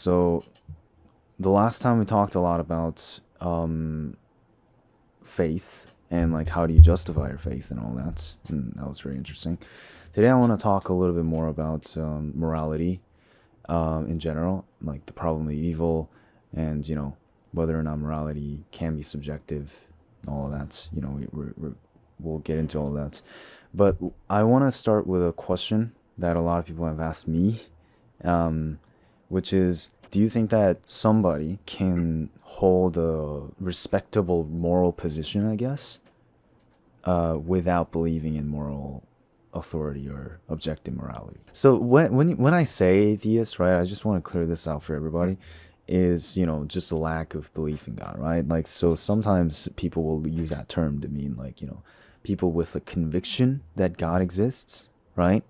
So the last time we talked a lot about faith and like how do you justify your faith and all that, and that was very interesting. Today I want to talk a little bit more about morality in general, like the problem of evil, and whether or not morality can be subjective, and all of that. We'll get into all of that, but I want to start with a question that a lot of people have asked me, which is, do you think that somebody can hold a respectable moral position, I guess, without believing in moral authority or objective morality? So when I say atheist, right, I just want to clear this out for everybody. Is just a lack of belief in God, right? Like, so sometimes people will use that term to mean like people with a conviction that God exists, right?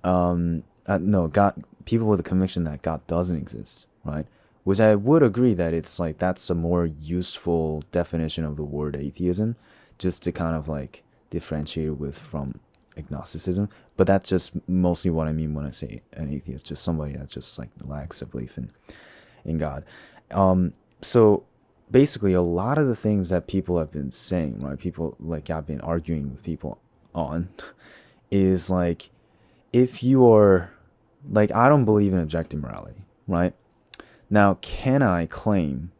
No, God, people with a conviction that God doesn't exist, right? Which I would agree that it's like that's a more useful definition of the word atheism, just to kind of like differentiate it with from agnosticism. But that's just mostly what I mean when I say an atheist, just somebody that just like lacks a belief in God. So basically, a lot of the things that people have been saying, right? People like I've been arguing with people on, is like, if you are like, I don't believe in objective morality, right? Now, can I claim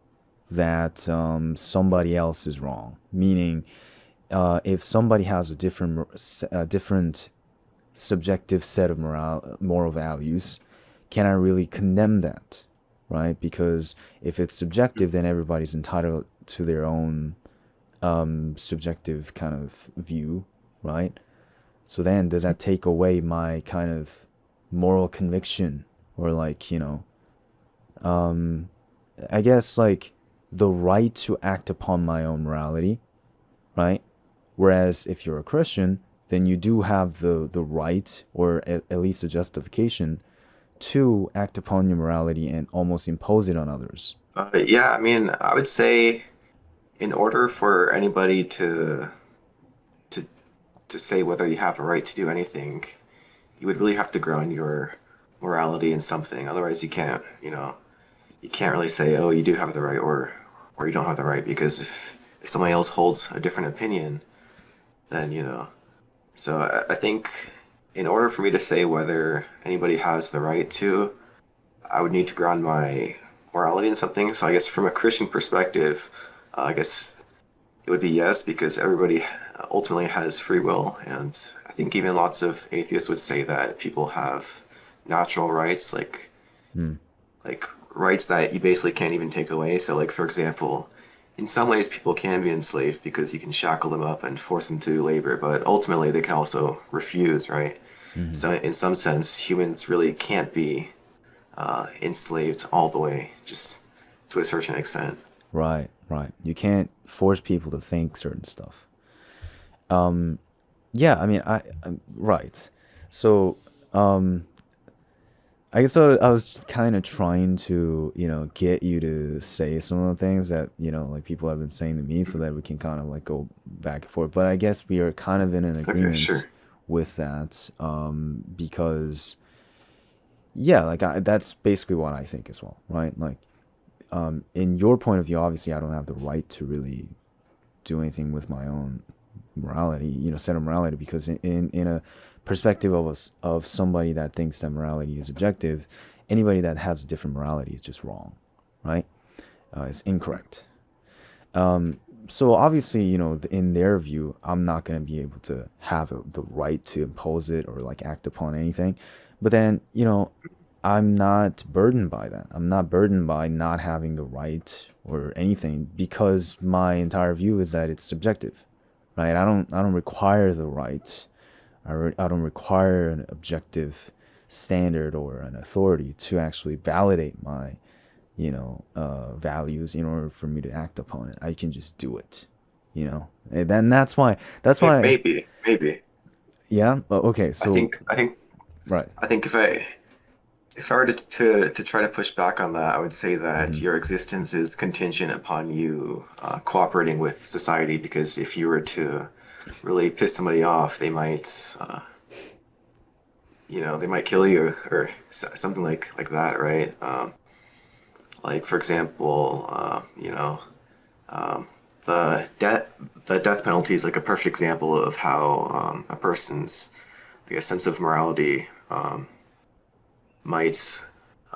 that somebody else is wrong? Meaning, if somebody has a different subjective set of moral values, can I really condemn that, right? Because if it's subjective, then everybody's entitled to their own subjective kind of view, right? So then, does that take away my kind of moral conviction, or like I guess like the right to act upon my own morality, right? Whereas if you're a Christian, then you do have the right, or at least a justification, to act upon your morality and almost impose it on others. Yeah, I mean, I would say in order for anybody to to say whether you have a right to do anything, you would really have to ground your morality in something. Otherwise, you can't really say, oh, you do have the right or you don't have the right because if somebody else holds a different opinion, then. So I think in order for me to say whether anybody has the right to, I would need to ground my morality in something. So I guess from a Christian perspective, I guess it would be yes, because everybody ultimately has free will. And I think even lots of atheists would say that people have natural rights, Hmm. like rights that you basically can't even take away. So like for example, in some ways people can be enslaved because you can shackle them up and force them to labor, but ultimately they can also refuse, right? Hmm. So in some sense, humans really can't be enslaved all the way, just to a certain extent. Right, right. You can't force people to think certain stuff. Yeah, I mean, I'm right. So, I guess I was kind of trying to, get you to say some of the things that, like people have been saying to me, so that we can kind of like go back and forth. But I guess we are kind of in an Okay, agreement sure. with that, because, yeah, like that's basically what I think as well, right? Like, in your point of view, obviously, I don't have the right to really do anything with my own morality, set of morality, because in a perspective of us of somebody that thinks that morality is objective, anybody that has a different morality is just wrong, right? It's incorrect. So obviously, in their view, I'm not going to be able to have the right to impose it or like act upon anything. But then, I'm not burdened by that. I'm not burdened by not having the right or anything, because my entire view is that it's subjective, right? I don't require the right. I don't require an objective standard or an authority to actually validate my values in order for me to act upon it. I can just do it, and then that's why. Maybe. Yeah. Okay, I so think I think right. I think if I were to try to push back on that, I would say that Hmm. your existence is contingent upon you cooperating with society. Because if you were to really piss somebody off, they might kill you or something like that, right? Like for example, um, the death the death penalty is like a perfect example of how a person's like a sense of morality might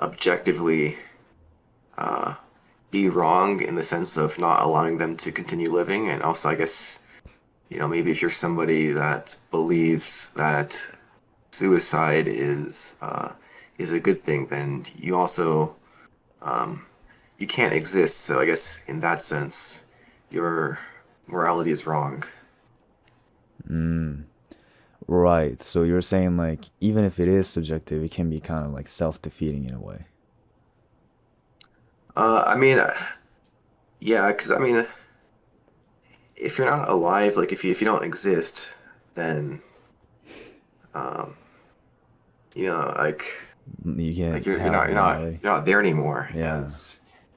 objectively be wrong in the sense of not allowing them to continue living, and also I guess maybe if you're somebody that believes that suicide is a good thing, then you can't exist. So I guess in that sense, your morality is wrong. Right. So you're saying like even if it is subjective, it can be kind of like self-defeating in a way. I mean, yeah, because I mean, if you're not alive, like if you don't exist, then like You can't you're have morality. you're not there anymore, Yeah. and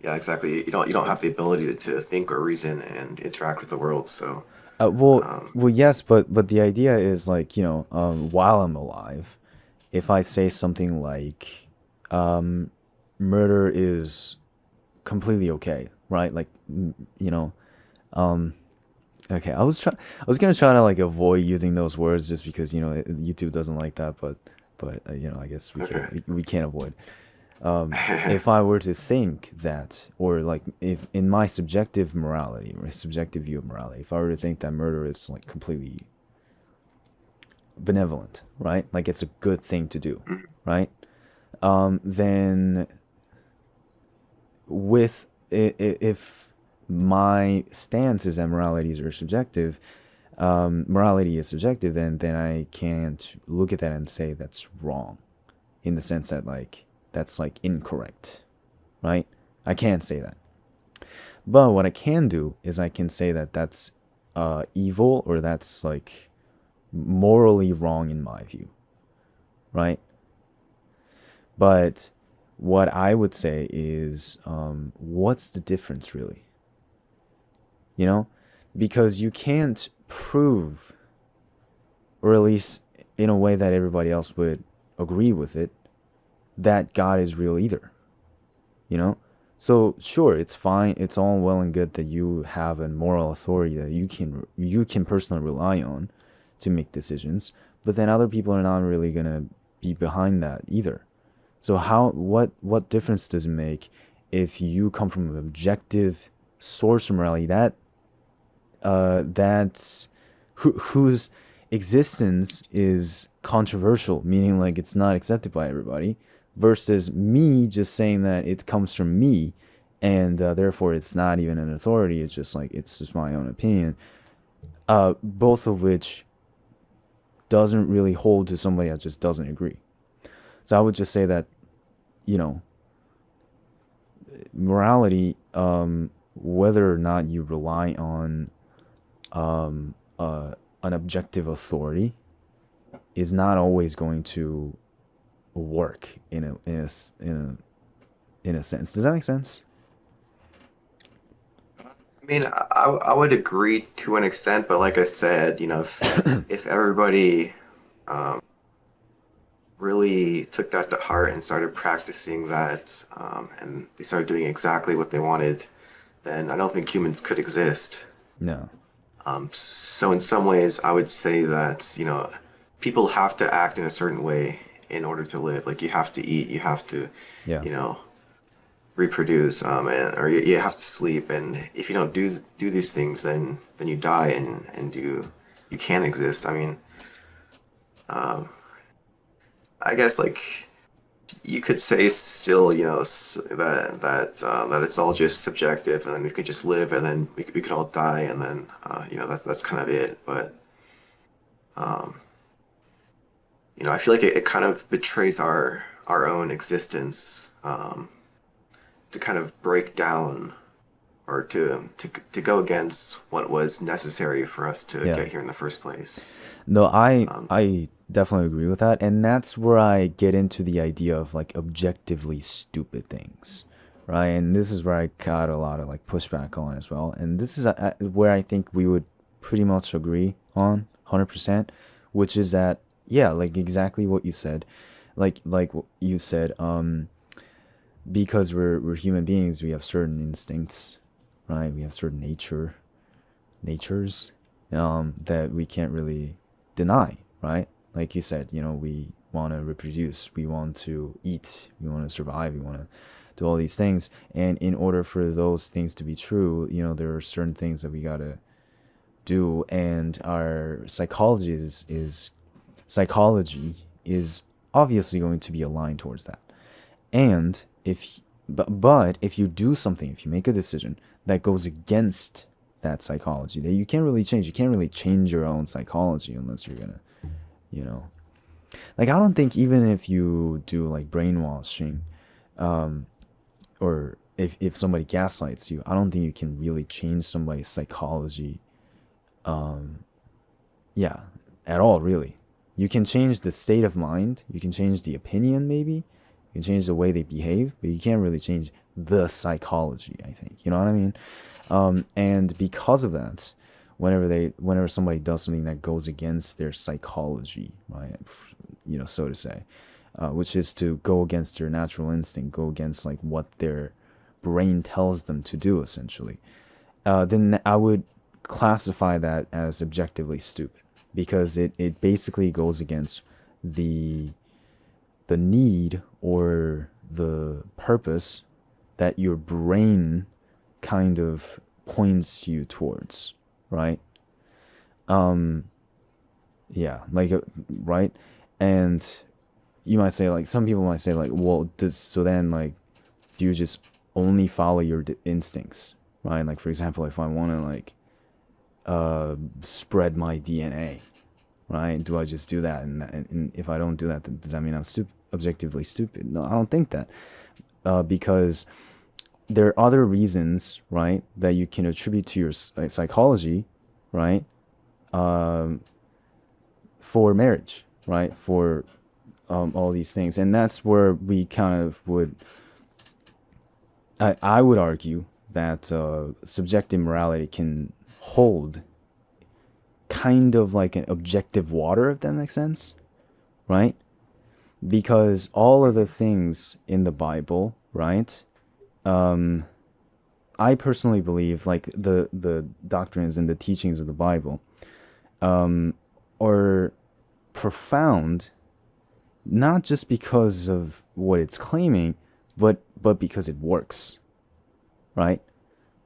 yeah, exactly. You don't have the ability to think or reason and interact with the world. So, um, Well, yes, but the idea is like while I'm alive, if I say something like, murder is completely okay, right? Like, you know, okay. I was gonna try to like avoid using those words just because YouTube doesn't like that, but I guess okay. we can't avoid. If I were to think that, or like if in my subjective morality or subjective view of morality, if I were to think that murder is like completely benevolent, right? Like it's a good thing to do, right? Then with if my stance is that morality is subjective, then I can't look at that and say that's wrong, in the sense that like that's like incorrect, right? I can't say that. But what I can do is I can say that that's evil, or that's like morally wrong in my view, right? But what I would say is, what's the difference really? You know, because you can't prove, or at least in a way that everybody else would agree with it, that God is real either. You know, so sure, it's fine, it's all well and good that you have a moral authority that you can personally rely on to make decisions, but then other people are not really gonna be behind that either. So what difference does it make if you come from an objective source of morality that's whose existence is controversial, meaning like it's not accepted by everybody, versus me just saying that it comes from me, and therefore it's not even an authority. It's just like it's just my own opinion. Both of which doesn't really hold to somebody that just doesn't agree. So I would just say that you know morality, whether or not you rely on an objective authority, is not always going to work in a sense. Does that make sense? I mean, I would agree to an extent, but like I said, if everybody really took that to heart and started practicing that, and they started doing exactly what they wanted, then I don't think humans could exist. No. So in some ways, I would say that, people have to act in a certain way in order to live. Like you have to eat, you have to, Yeah. you know, reproduce, or you have to sleep. And if you don't do these things, then you die and you can't exist. I mean, I guess like you could say still, that it's all just subjective, and then we could just live, and then we could all die, and then that's kind of it. But I feel like it kind of betrays our own existence, to kind of break down or to go against what was necessary for us to Yeah. get here in the first place. No, I Um, I definitely agree with that, and that's where I get into the idea of like objectively stupid things, right? And this is where I got a lot of like pushback on as well. And this is where I think we would pretty much agree on 100%, which is that yeah, like exactly what you said, like what you said. because we're human beings, we have certain instincts, right? We have certain natures, that we can't really deny, right? Like you said, we want to reproduce, we want to eat, we want to survive, we want to do all these things. And in order for those things to be true, there are certain things that we gotta do, and our psychology is obviously going to be aligned towards that. And but if you do something, if you make a decision that goes against that psychology, that you can't really change, you can't really change your own psychology unless you're gonna, you know, like, I don't think even if you do like brainwashing, or if somebody gaslights you, I don't think you can really change somebody's psychology, yeah, at all, really. You can change the state of mind, you can change the opinion, maybe, you can change the way they behave, but you can't really change the psychology, I think. You know what I mean? And because of that, whenever somebody does something that goes against their psychology, right, so to say, which is to go against their natural instinct, go against like what their brain tells them to do, essentially, then I would classify that as objectively stupid, because it basically goes against the the need or the purpose that your brain kind of points you towards, right? Yeah, like, right. And you might say, like, some people might say, like, well, does so then, like, do you just only follow your instincts, right? Like, for example, if I want to, like, spread my DNA, right? Do I just do that? And if I don't do that, then does that mean I'm objectively stupid? No, I don't think that. Because there are other reasons, right, that you can attribute to your psychology, right, for marriage, right, for all these things. And that's where we kind of would, I would argue that subjective morality can hold kind of like an objective water, if that makes sense, right? Because all of the things in the Bible, right? I personally believe, like, the doctrines and the teachings of the Bible are profound, not just because of what it's claiming, but because it works, right?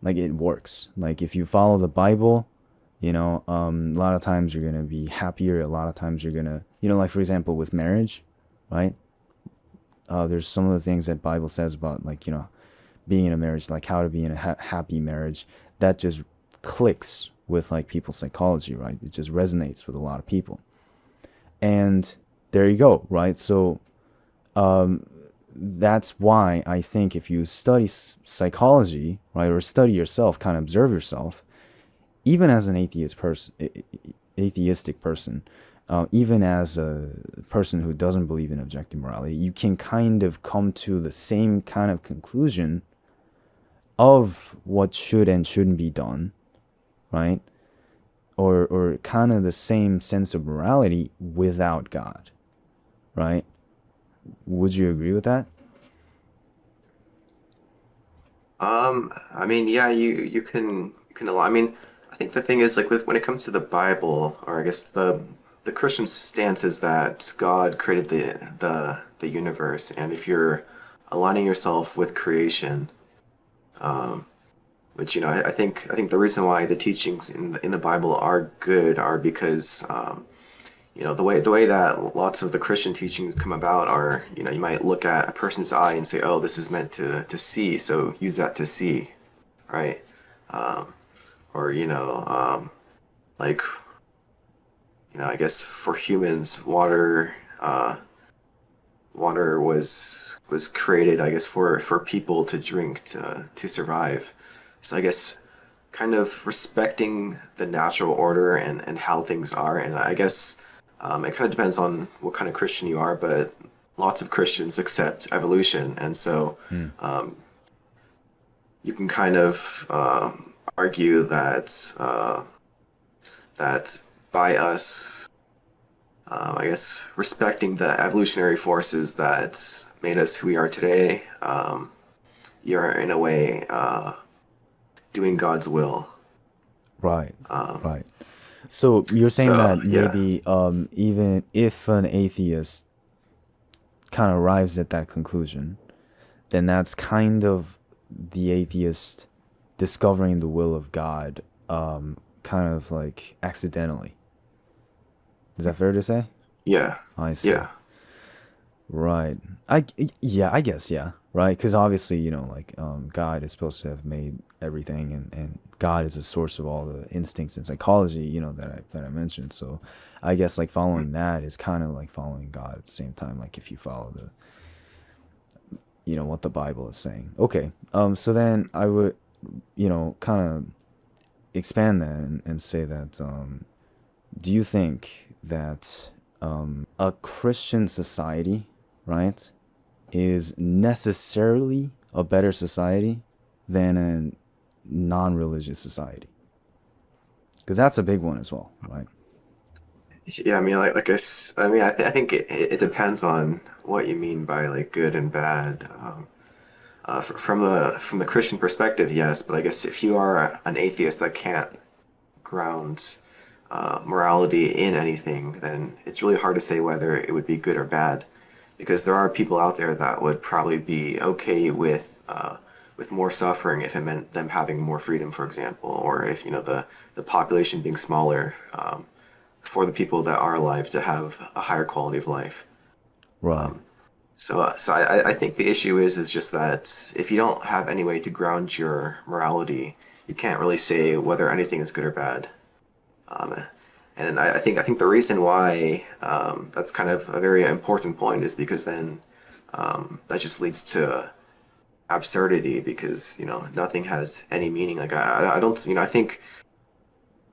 Like, it works. Like, if you follow the Bible, a lot of times you're gonna be happier. A lot of times you're gonna, like, for example, with marriage, right? There's some of the things that Bible says about, like, being in a marriage, like how to be in a happy marriage, that just clicks with, like, people's psychology, right? It just resonates with a lot of people. And there you go, right? So that's why I think if you study psychology, right, or study yourself, kind of observe yourself, even as an atheistic person, even as a person who doesn't believe in objective morality, you can kind of come to the same kind of conclusion of what should and shouldn't be done, right? Or kind of the same sense of morality without God, right? Would you agree with that? I mean, yeah, you can allow. I mean, I think the thing is, like, with when it comes to the Bible, or I guess the Christian stance is that God created the universe, and if you're aligning yourself with creation, which, I think the reason why the teachings in the Bible are good are because the way that lots of the Christian teachings come about are, you might look at a person's eye and say, oh, this is meant to see, so use that to see, right? Or, like, I guess for humans, water was created, I guess, for people to drink to survive. So I guess kind of respecting the natural order and how things are. And I guess it kind of depends on what kind of Christian you are, but lots of Christians accept evolution. And so Hmm. you can kind of argue that by us I guess respecting the evolutionary forces that made us who we are today. You're in a way doing God's will. Right, Um, right. So you're saying so that yeah, maybe even if an atheist kind of arrives at that conclusion, then that's kind of the atheist discovering the will of God, kind of like accidentally. Is that fair to say? yeah, I see. yeah. Right. Yeah, I guess yeah. Right, because obviously like God is supposed to have made everything, and God is the source of all the instincts and psychology that I mentioned. So, I guess like following that is kind of like following God at the same time. Like if you follow the what the Bible is saying. Okay. So then I would kind of expand that and say that do you think that a Christian society, right, is necessarily a better society than a non-religious society? Because that's a big one as well, right? Yeah, I mean, I mean, I think it depends on what you mean by like good and bad. From the Christian perspective, yes, but I guess if you are an atheist that can't ground morality in anything, then it's really hard to say whether it would be good or bad, because there are people out there that would probably be okay with more suffering if it meant them having more freedom, for example, or if the population being smaller, for the people that are alive to have a higher quality of life. Right. I think the issue is just that if you don't have any way to ground your morality, you can't really say whether anything is good or bad. Um, and I think the reason why that's kind of a very important point is because then that just leads to absurdity because nothing has any meaning. Like I don't I think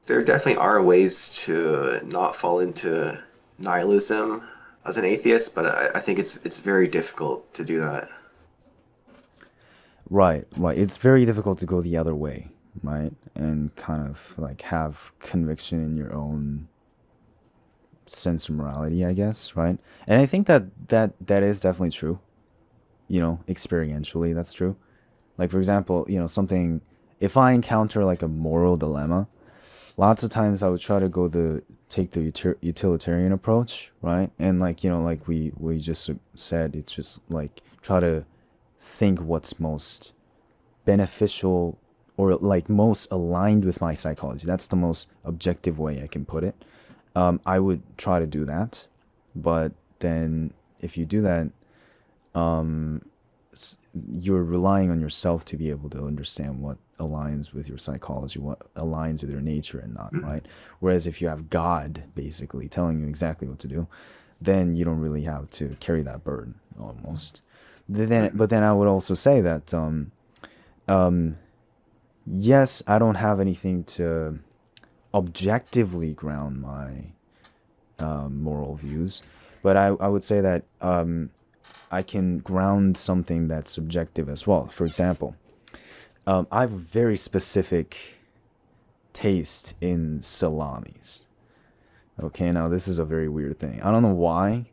there definitely are ways to not fall into nihilism as an atheist, but I think it's very difficult to do that. Right, right. It's very difficult to go the other way, right? And kind of like have conviction in your own sense of morality, I guess, right? And I think that is definitely true. Experientially, that's true. Like for example, something if I encounter like a moral dilemma, lots of times I would try to take the utilitarian approach, right? And like like we just said, it's just like try to think what's most beneficial or like most aligned with my psychology. That's the most objective way I can put it. I would try to do that, but then if you do that, you're relying on yourself to be able to understand what aligns with your psychology, what aligns with your nature and not, Mhm. right? Whereas if you have God basically telling you exactly what to do, then you don't really have to carry that burden almost. But then I would also say that yes, I don't have anything to objectively ground my moral views, but I would say that I can ground something that's subjective as well. For example, I have a very specific taste in salamis. Okay, now this is a very weird thing. I don't know why.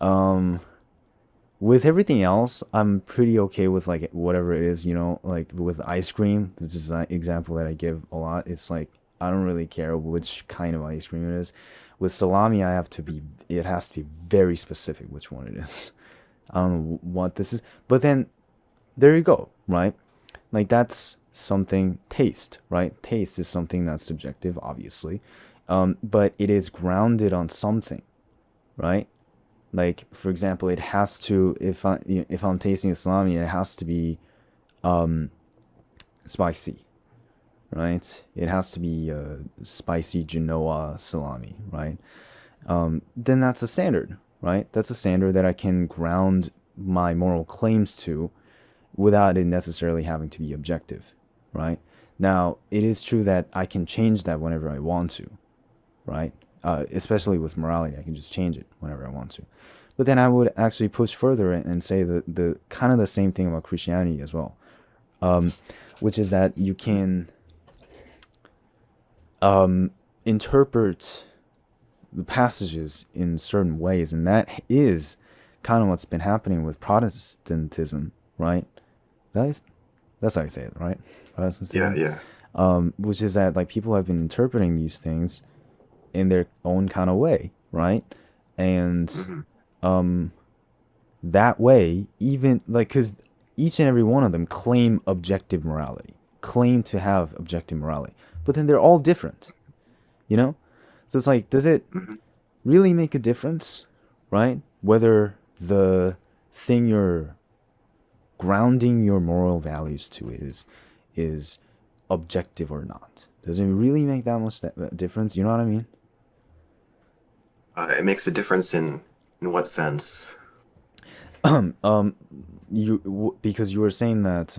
Um, with everything else, I'm pretty okay with like whatever it is, like with ice cream, which is an example that I give a lot. It's like I don't really care which kind of ice cream it is. With salami, it has to be very specific which one it is. I don't know what this is, but then there you go, right? Like that's something taste, right? Taste is something that's subjective, obviously, but it is grounded on something, right? Like for example, it has to if I'm tasting a salami, it has to be spicy, right? It has to be spicy Genoa salami, right? Then that's a standard, right? That's a standard that I can ground my moral claims to without it necessarily having to be objective, right? Now, it is true that I can change that whenever I want to, right? Especially with morality, I can just change it whenever I want to. But then I would actually push further and say the kind of the same thing about Christianity as well, which is that you can interpret the passages in certain ways, and that is kind of what's been happening with Protestantism, right? That's that's how you say it, right? Yeah, Protestantism, yeah. which is that like people have been interpreting these things in their own kind of way, right? And Hmm. that way, even like, because each and every one of them claim objective morality, claim to have objective morality, but then they're all different, you know? So it's like, does it Hmm. really make a difference, right? Whether the thing you're grounding your moral values to is objective or not? Does it really make that much difference? You know what I mean? It makes a difference in what sense? Because you were saying that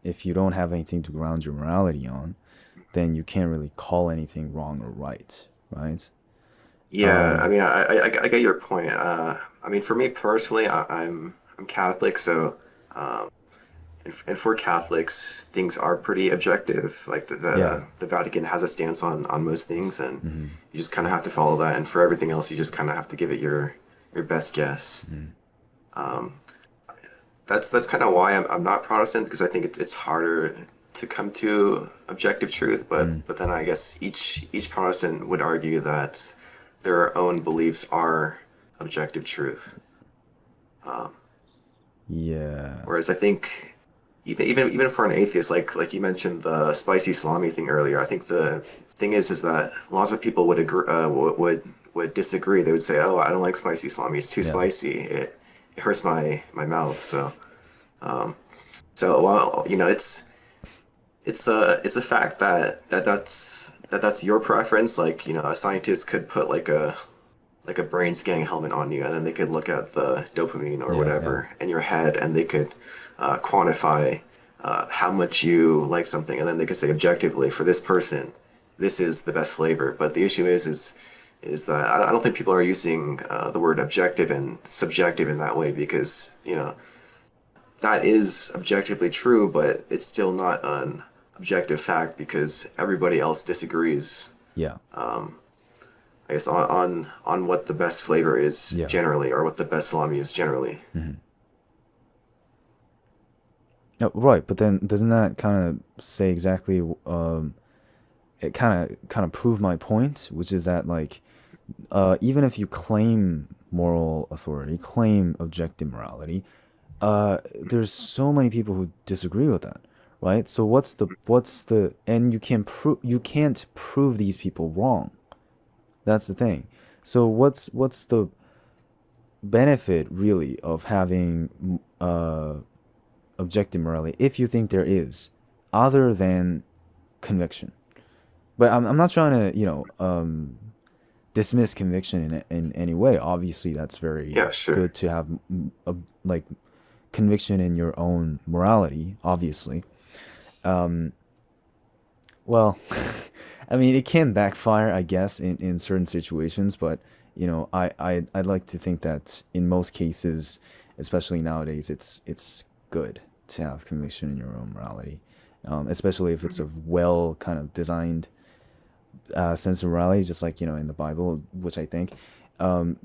if you don't have anything to ground your morality on, then you can't really call anything wrong or right, right? Yeah, I mean, I get your point. I mean, for me personally, I'm Catholic, so and for Catholics, things are pretty objective. Like Yeah. the Vatican has a stance on most things, and Mm-hmm. you just kind of have to follow that. And for everything else, you just kind of have to give it your best guess. Mm-hmm. That's kind of why I'm not Protestant because I think it's harder to come to objective truth. Mm. But then I guess each Protestant would argue that their own beliefs are objective truth. Yeah. Whereas I think even for an atheist, like you mentioned the spicy salami thing earlier, I think the thing is that lots of people would agree would disagree. They would say, "Oh, I don't like spicy salami. It's too Yeah. spicy. It hurts my mouth." So well, you know, it's a fact that's your preference. Like, you know, a scientist could put like a brain scanning helmet on you, and then they could look at the dopamine or Yeah. Yeah. whatever in your head, and they could quantify how much you like something, and then they could say objectively for this person, this is the best flavor. But the issue is that I don't think people are using the word objective and subjective in that way because you know that is objectively true, but it's still not an objective fact because everybody else disagrees. Yeah. I guess on what the best flavor is Yeah. generally, or what the best salami is generally. Mm-hmm. Yeah, right, but then doesn't that kind of say exactly it kind of prove my point, which is that like even if you claim moral authority, claim objective morality, there's so many people who disagree with that, right? So what's the and you can't prove these people wrong. That's the thing. So what's the benefit really of having objective morality if you think there is, other than conviction? But I'm not trying to dismiss conviction in any way. Obviously, that's very Yeah, sure. good to have like conviction in your own morality. Obviously, well, I mean, it can backfire, I guess, in certain situations. But I'd like to think that in most cases, especially nowadays, it's good to have conviction in your own morality, especially if it's a well kind of designed sense of morality, just like in the Bible, which I think.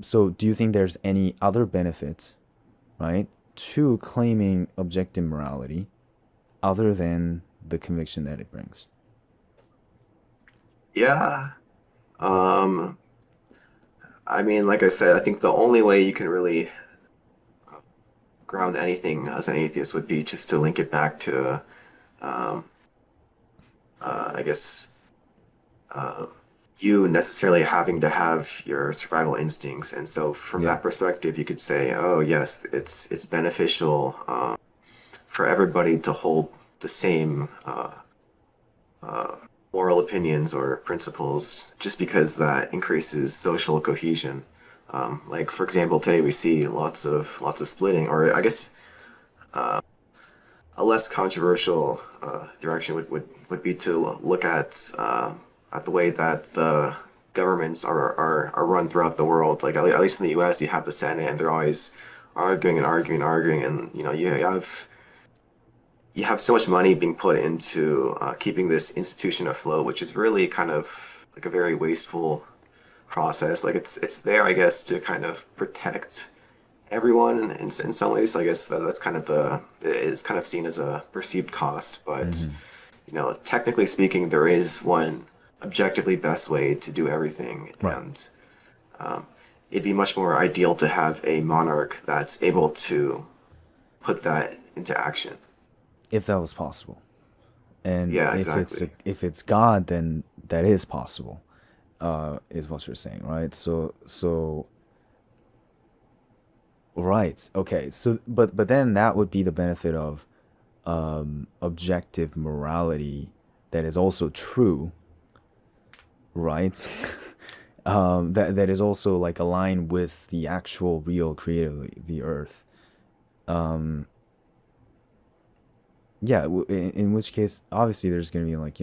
So, do you think there's any other benefit, right, to claiming objective morality other than the conviction that it brings? Yeah. Um, I mean, like I said, I think the only way you can really ground anything as an atheist would be just to link it back to, um, I guess, uh, you necessarily having to have your survival instincts. And so, from Yeah. that perspective, you could say, "Oh, yes, it's beneficial for everybody to hold the same moral opinions or principles, just because that increases social cohesion." Like, for example, today we see lots of splitting, or I guess a less controversial direction would be to look at the way that the governments are run throughout the world. Like at least in the U.S., you have the Senate, and they're always arguing and arguing and arguing, and you know you have so much money being put into keeping this institution afloat, which is really kind of like a very wasteful process. Like it's there, I guess, to kind of protect everyone in some ways. So I guess that's kind of it's kind of seen as a perceived cost, but Hmm. technically speaking, there is one objectively best way to do everything, Right. and it'd be much more ideal to have a monarch that's able to put that into action. If that was possible. And Yeah, if exactly. it's God, then that is possible, is what you're saying, right? So right, okay. So but then that would be the benefit of objective morality that is also true, right? That is also like aligned with the actual real creator, the earth. Yeah, in which case, obviously, there's gonna be like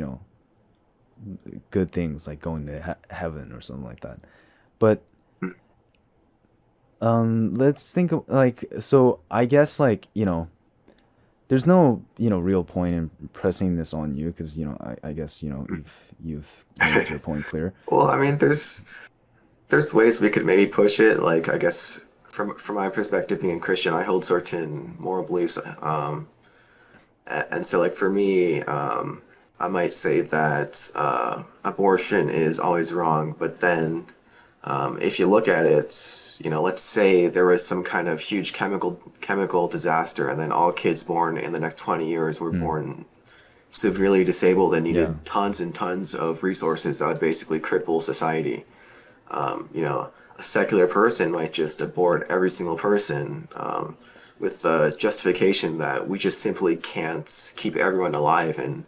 good things like going to heaven or something like that. But let's think of like so. I guess like there's no real point in pressing this on you because I guess you've made your point clear. Well, I mean, there's ways we could maybe push it. Like, I guess from my perspective, being a Christian, I hold certain moral beliefs. And so, like for me, I might say that abortion is always wrong. But then, if you look at it, let's say there was some kind of huge chemical disaster, and then all kids born in the next 20 years were Hmm. born severely disabled and Yeah. needed tons and tons of resources that would basically cripple society. A secular person might just abort every single person with the justification that we just simply can't keep everyone alive. And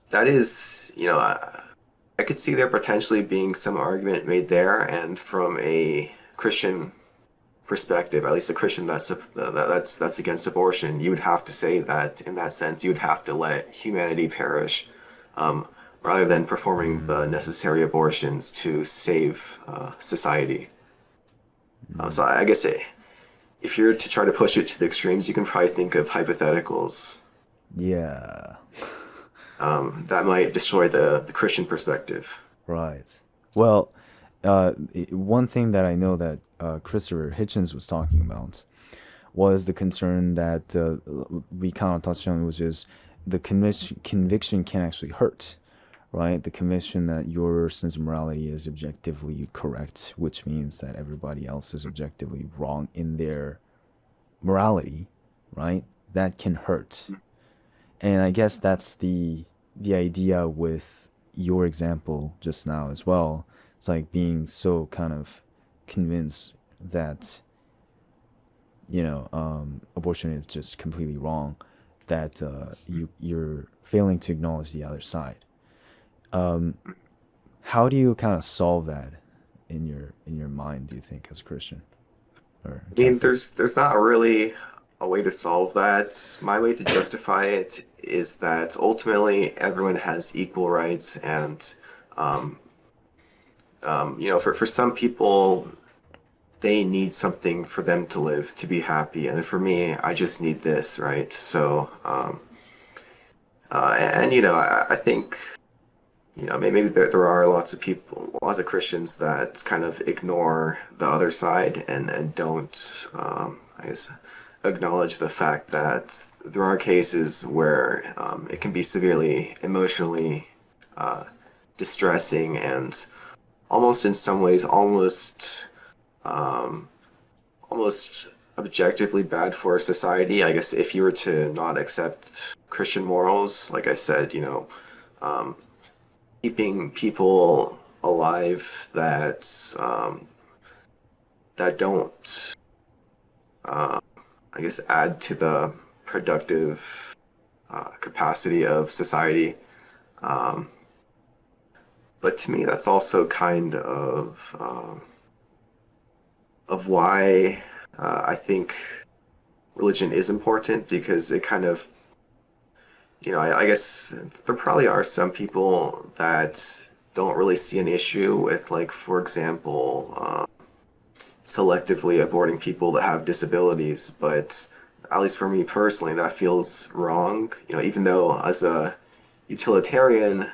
that is, I could see there potentially being some argument made there. And from a Christian perspective, at least a Christian that's against abortion, you would have to say that in that sense, you would have to let humanity perish rather than performing the necessary abortions to save society. So I guess if you're to try to push it to the extremes, you can probably think of hypotheticals Yeah. that might destroy the Christian perspective. Right. Well, one thing that I know that Christopher Hitchens was talking about was the concern that we kind of touched on, which is the conviction can actually hurt, right? The conviction that your sense of morality is objectively correct, which means that everybody else is objectively wrong in their morality, right? That can hurt. And I guess that's the idea with your example just now as well. It's like being so kind of convinced that abortion is just completely wrong, that you're failing to acknowledge the other side. How do you kind of solve that in your mind? Do you think as a Christian or I mean, Catholic? there's not really a way to solve that. My way to justify it is that ultimately everyone has equal rights, and for some people, they need something for them to live, to be happy, and for me, I just need this, right? So, and I think maybe there are lots of people, lots of Christians that kind of ignore the other side and don't, I guess, acknowledge the fact that there are cases where it can be severely emotionally distressing and almost in some ways almost objectively bad for society. I guess if you were to not accept Christian morals, like I said, keeping people alive that don't, I guess, add to the productive capacity of society. But to me, that's also kind of why I think religion is important because it kind of, I guess there probably are some people that don't really see an issue with, like, for example, selectively aborting people that have disabilities. But at least for me personally, that feels wrong. Even though as a utilitarian,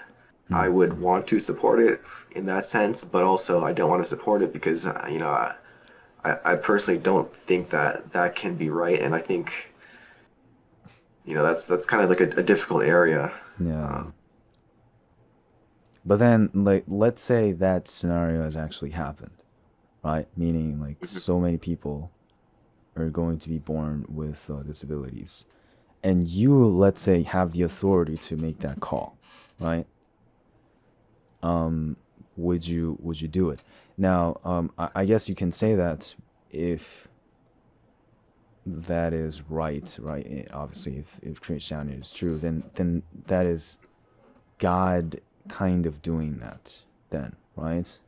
I Mm. would want to support it in that sense, but also I don't want to support it because I personally don't think that that can be right, and I think that's kind of like a difficult area. Yeah. But then, like, let's say that scenario has actually happened, right? Meaning, like, Mhm. so many people are going to be born with disabilities, and you, let's say, have the authority to make that call, right? Would you do it? Now, I guess you can say that if that is right, right? Obviously, if Christianity is true, then that is God kind of doing that, then, right?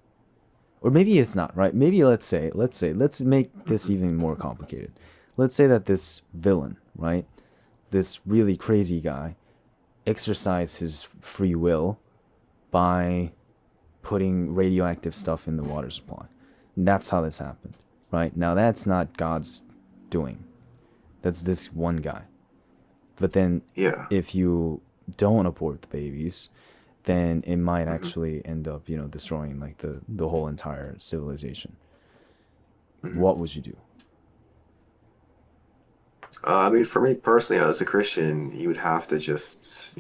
Or maybe it's not, right? Maybe let's make this Mhm. even more complicated. Let's say that this villain, right? This really crazy guy exercised his free will by putting radioactive stuff in the water supply. And that's how this happened, right? Now that's not God's doing. That's this one guy. But then Yeah. if you don't abort the babies, then it might hmm actually end up, destroying like the whole entire civilization. hmm What would you do? I mean, for me personally, as a Christian, you would have to just,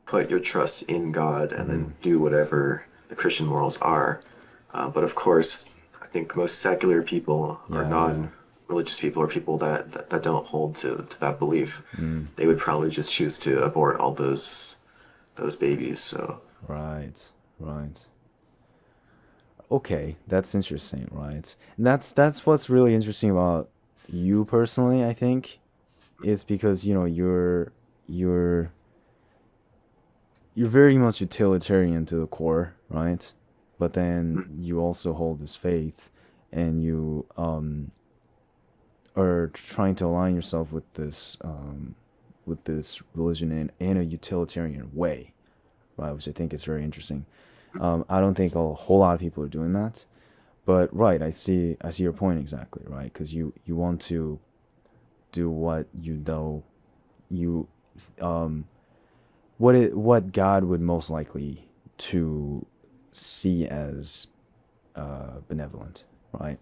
put your trust in God and Mm-hmm. then do whatever the Christian morals are. But of course, I think most secular people or Yeah, yeah. non-religious people or people that don't hold to that belief, Mm, they would probably just choose to abort all those babies. So, right, right. Okay, that's interesting, right? And that's what's really interesting about you personally, I think, is because you're you're very much utilitarian to the core, right? But then mm, you also hold this faith, and you are trying to align yourself with this religion in a utilitarian way, right? Which I think is very interesting. I don't think a whole lot of people are doing that, but right, I see your point exactly, right? Because you want to do what you what God would most likely to see as benevolent, right?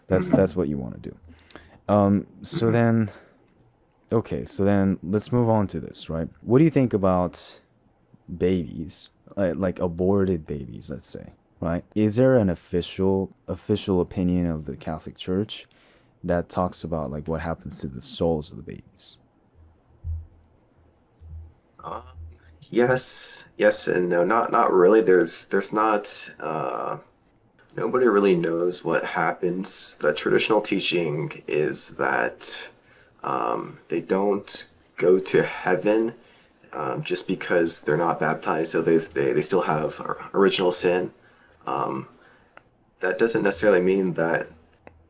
That's mm, what you want to do. So mm. then, okay, so then let's move on to this, right? What do you think about babies, like aborted babies, let's say, right? Is there an official opinion of the Catholic Church that talks about like what happens to the souls of the babies? Uh, yes, yes, and no, not really. There's not. Nobody really knows what happens. The traditional teaching is that they don't go to heaven just because they're not baptized, so they still have original sin. That doesn't necessarily mean that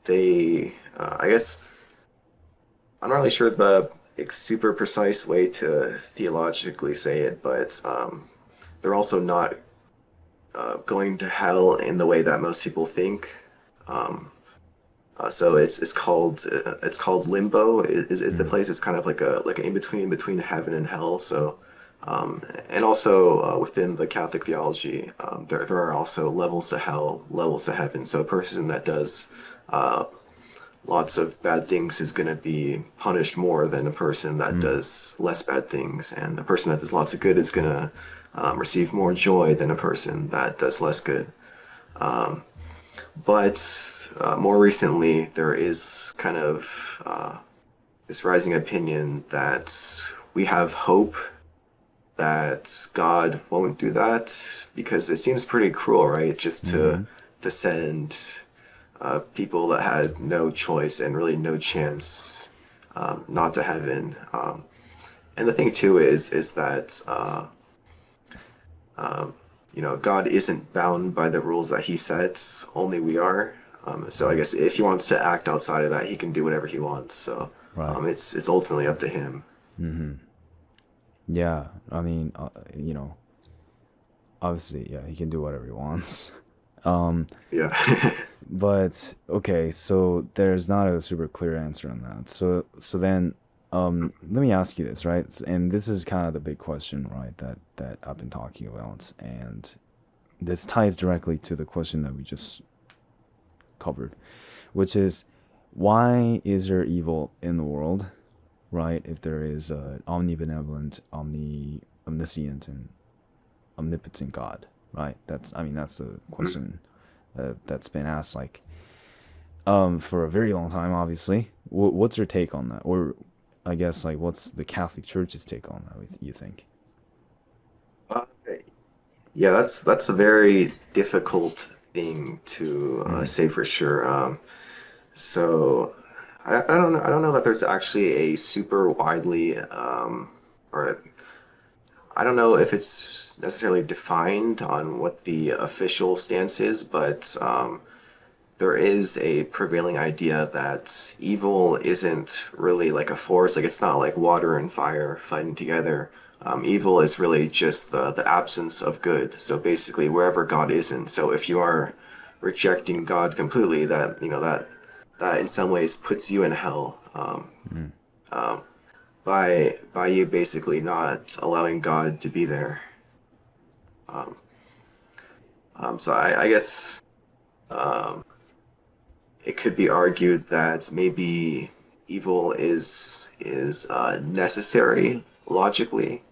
I guess, I'm not really sure the super precise way to theologically say it, but they're also not going to hell in the way that most people think. So it's called limbo is the Mm, place. It's kind of like an in between heaven and hell. So and also within the Catholic theology, there are also levels to hell, levels to heaven. So a person that does lots of bad things is going to be punished more than a person that mm, does less bad things, and the person that does lots of good is going to receive more joy than a person that does less good. But more recently, there is kind of this rising opinion that we have hope that God won't do that because it seems pretty cruel, right? Just mm-hmm. to send people that had no choice and really no chance not to heaven. And the thing too is that God isn't bound by the rules that He sets. Only we are. So I Right, guess if He wants to act outside of that, He can do whatever He wants. So right. it's ultimately up to Him. Mm-hmm. Yeah, I mean, obviously, yeah, he can do whatever he wants. Yeah. But okay, so there's not a super clear answer on that. So then, let me ask you this, right? And this is kind of the big question, right? That I've been talking about, and this ties directly to the question that we just covered, which is why is there evil in the world, right? If there is a omnibenevolent, omniscient, and omnipotent God, right? That's a question that's been asked like for a very long time, obviously. What's your take on that, or I guess like what's the Catholic Church's take on that? You think? Uh, yeah, that's a very difficult thing to Mm, say for sure. So I don't know. I don't know that there's actually a super widely or I don't know if it's necessarily defined on what the official stance is, but there is a prevailing idea that evil isn't really like a force, like it's not like water and fire fighting together. Evil is really just the absence of good. So basically, wherever God isn't. So if you are rejecting God completely, that that in some ways puts you in hell. mm, By you basically not allowing God to be there. So I guess it could be argued that maybe evil is necessary logically.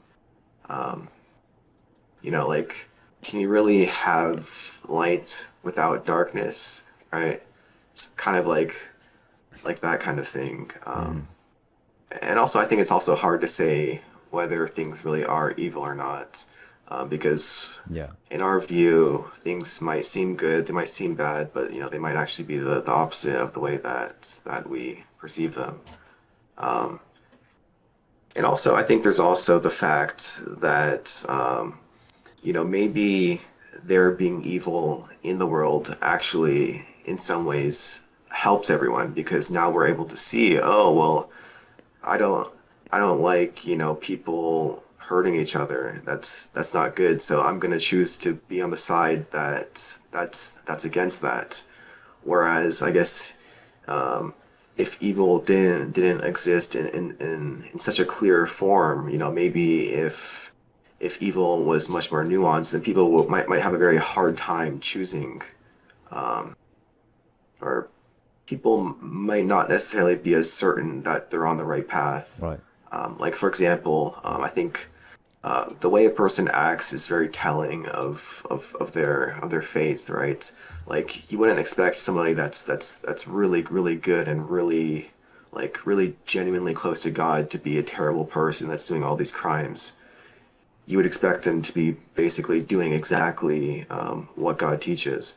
Like can you really have light without darkness, right? It's kind of like that kind of thing. mm, And also, I think it's also hard to say whether things really are evil or not, because yeah. in our view, things might seem good, they might seem bad, but they might actually be the opposite of the way that we perceive them. And also, I think there's also the fact that maybe there being evil in the world actually, in some ways, helps everyone because now we're able to see, oh well, I don't I don't like, people hurting each other. That's not good. So I'm gonna choose to be on the side that's against that. Whereas I guess if evil didn't exist in such a clear form, maybe if evil was much more nuanced, then people might have a very hard time choosing, or people might not necessarily be as certain that they're on the right path. Right. Like for example, I think the way a person acts is very telling of their faith, right? Like you wouldn't expect somebody that's really good and really genuinely close to God to be a terrible person that's doing all these crimes. You would expect them to be basically doing exactly what God teaches.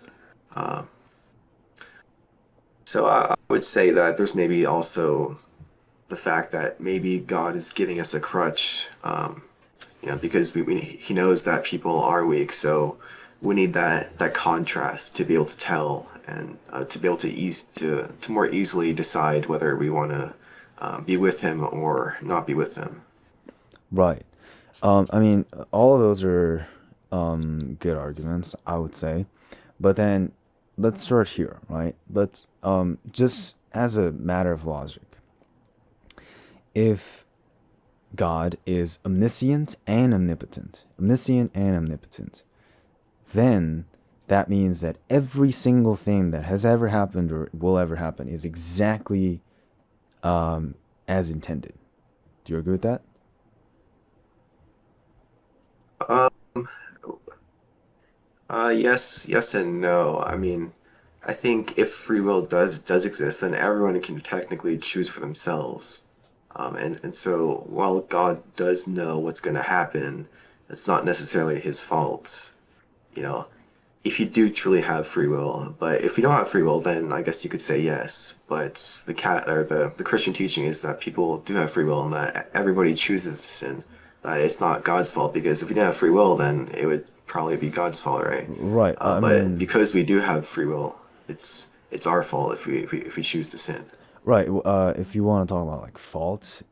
So I would say that there's maybe also the fact that maybe God is giving us a crutch, because he knows that people are weak, so we need that contrast to be able to tell and to be able to more easily decide whether we want to be with him or not be with him. Right. All of those are good arguments, I would say. But then let's start here, right? Let's just as a matter of logic. If God is omniscient and omnipotent, then that means that every single thing that has ever happened or will ever happen is exactly as intended. Do you agree with that? Uh, yes and no. I mean, I think if free will does exist, then everyone can technically choose for themselves. And so while God does know what's going to happen, it's not necessarily his fault. You know, if you do truly have free will, but if you don't have free will, then I guess you could say yes. But the Christian teaching is that people do have free will and that everybody chooses to sin. That it's not God's fault because if we didn't have free will, then it would probably be God's fault, right? Right. But because we do have free will, it's our fault if we choose to sin. Right. If you want to talk about like faults,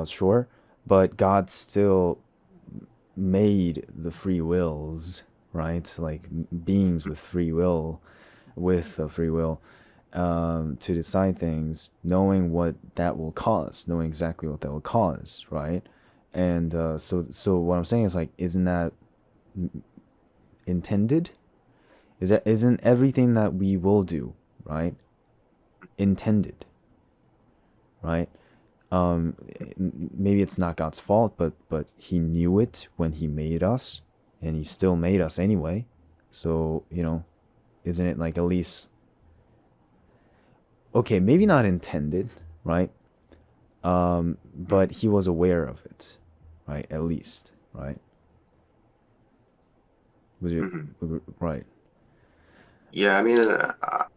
sure, but God still made the free wills, right? Like beings with free will, with free will, to decide things, knowing what that will cause, knowing exactly what that will cause, right? And so what I'm saying is like, isn't that intended? Isn't everything that we will do, right, intended, right? Maybe it's not God's fault, but He knew it when He made us, and He still made us anyway. So isn't it like at least okay? Maybe not intended, right? But He was aware of it, right? At least, right? Was it Mhm. right? Yeah, I mean,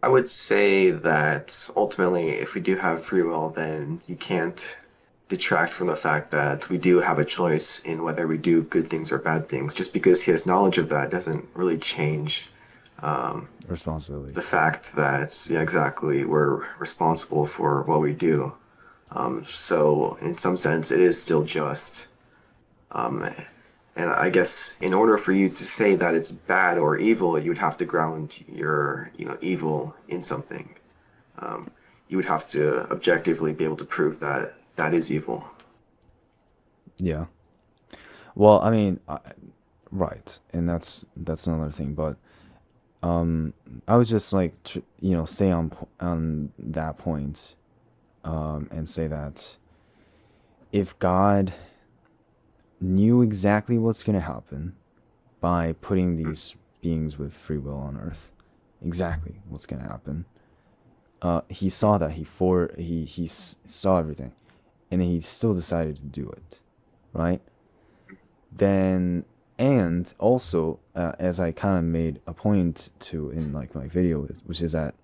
I would say that ultimately, if we do have free will, then you can't detract from the fact that we do have a choice in whether we do good things or bad things. Just because he has knowledge of that doesn't really change Responsibility. the fact that, yeah, exactly, we're responsible for what we do. So, in some sense, it is still just. And I guess in order for you to say that it's bad or evil, you would have to ground your, evil in something. You would have to objectively be able to prove that that is evil. Yeah. Well, I mean, right, and that's another thing. But I was just like, stay on that point, and say that if God knew exactly what's gonna happen by putting these beings with free will on Earth, exactly what's gonna happen, He saw that saw everything, and then He still decided to do it, right? Then and also as I kind of made a point to in like my video, which is that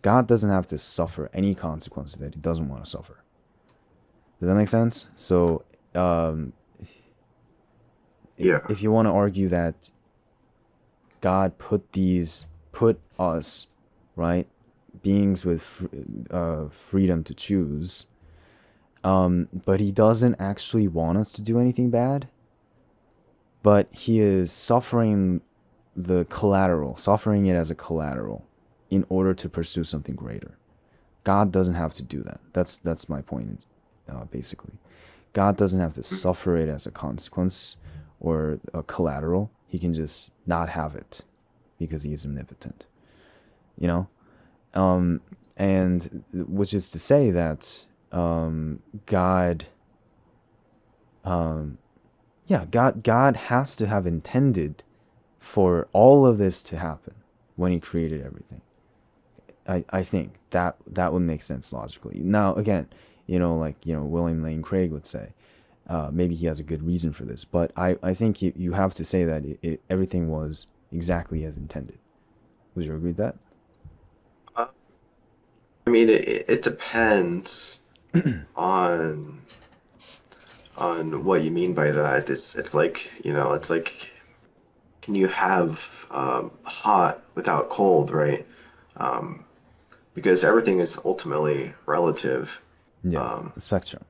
God doesn't have to suffer any consequences that He doesn't want to suffer. Does that make sense? So um, Yeah. if you want to argue that God put us, right, beings with freedom to choose, but He doesn't actually want us to do anything bad, but He is suffering it as a collateral in order to pursue something greater. God doesn't have to do that. That's my point, basically. God doesn't have to suffer it as a consequence or a collateral. He can just not have it because He is omnipotent. You know, and which is to say that God, God has to have intended for all of this to happen when He created everything. I think that would make sense logically. Now again, like William Lane Craig would say, maybe he has a good reason for this, but I think you have to say that everything was exactly as intended. Would you agree with that? Uh, I mean, it depends on what you mean by that. It's like, it's like, can you have hot without cold, right? Because everything is ultimately relative. Yeah, the spectrum.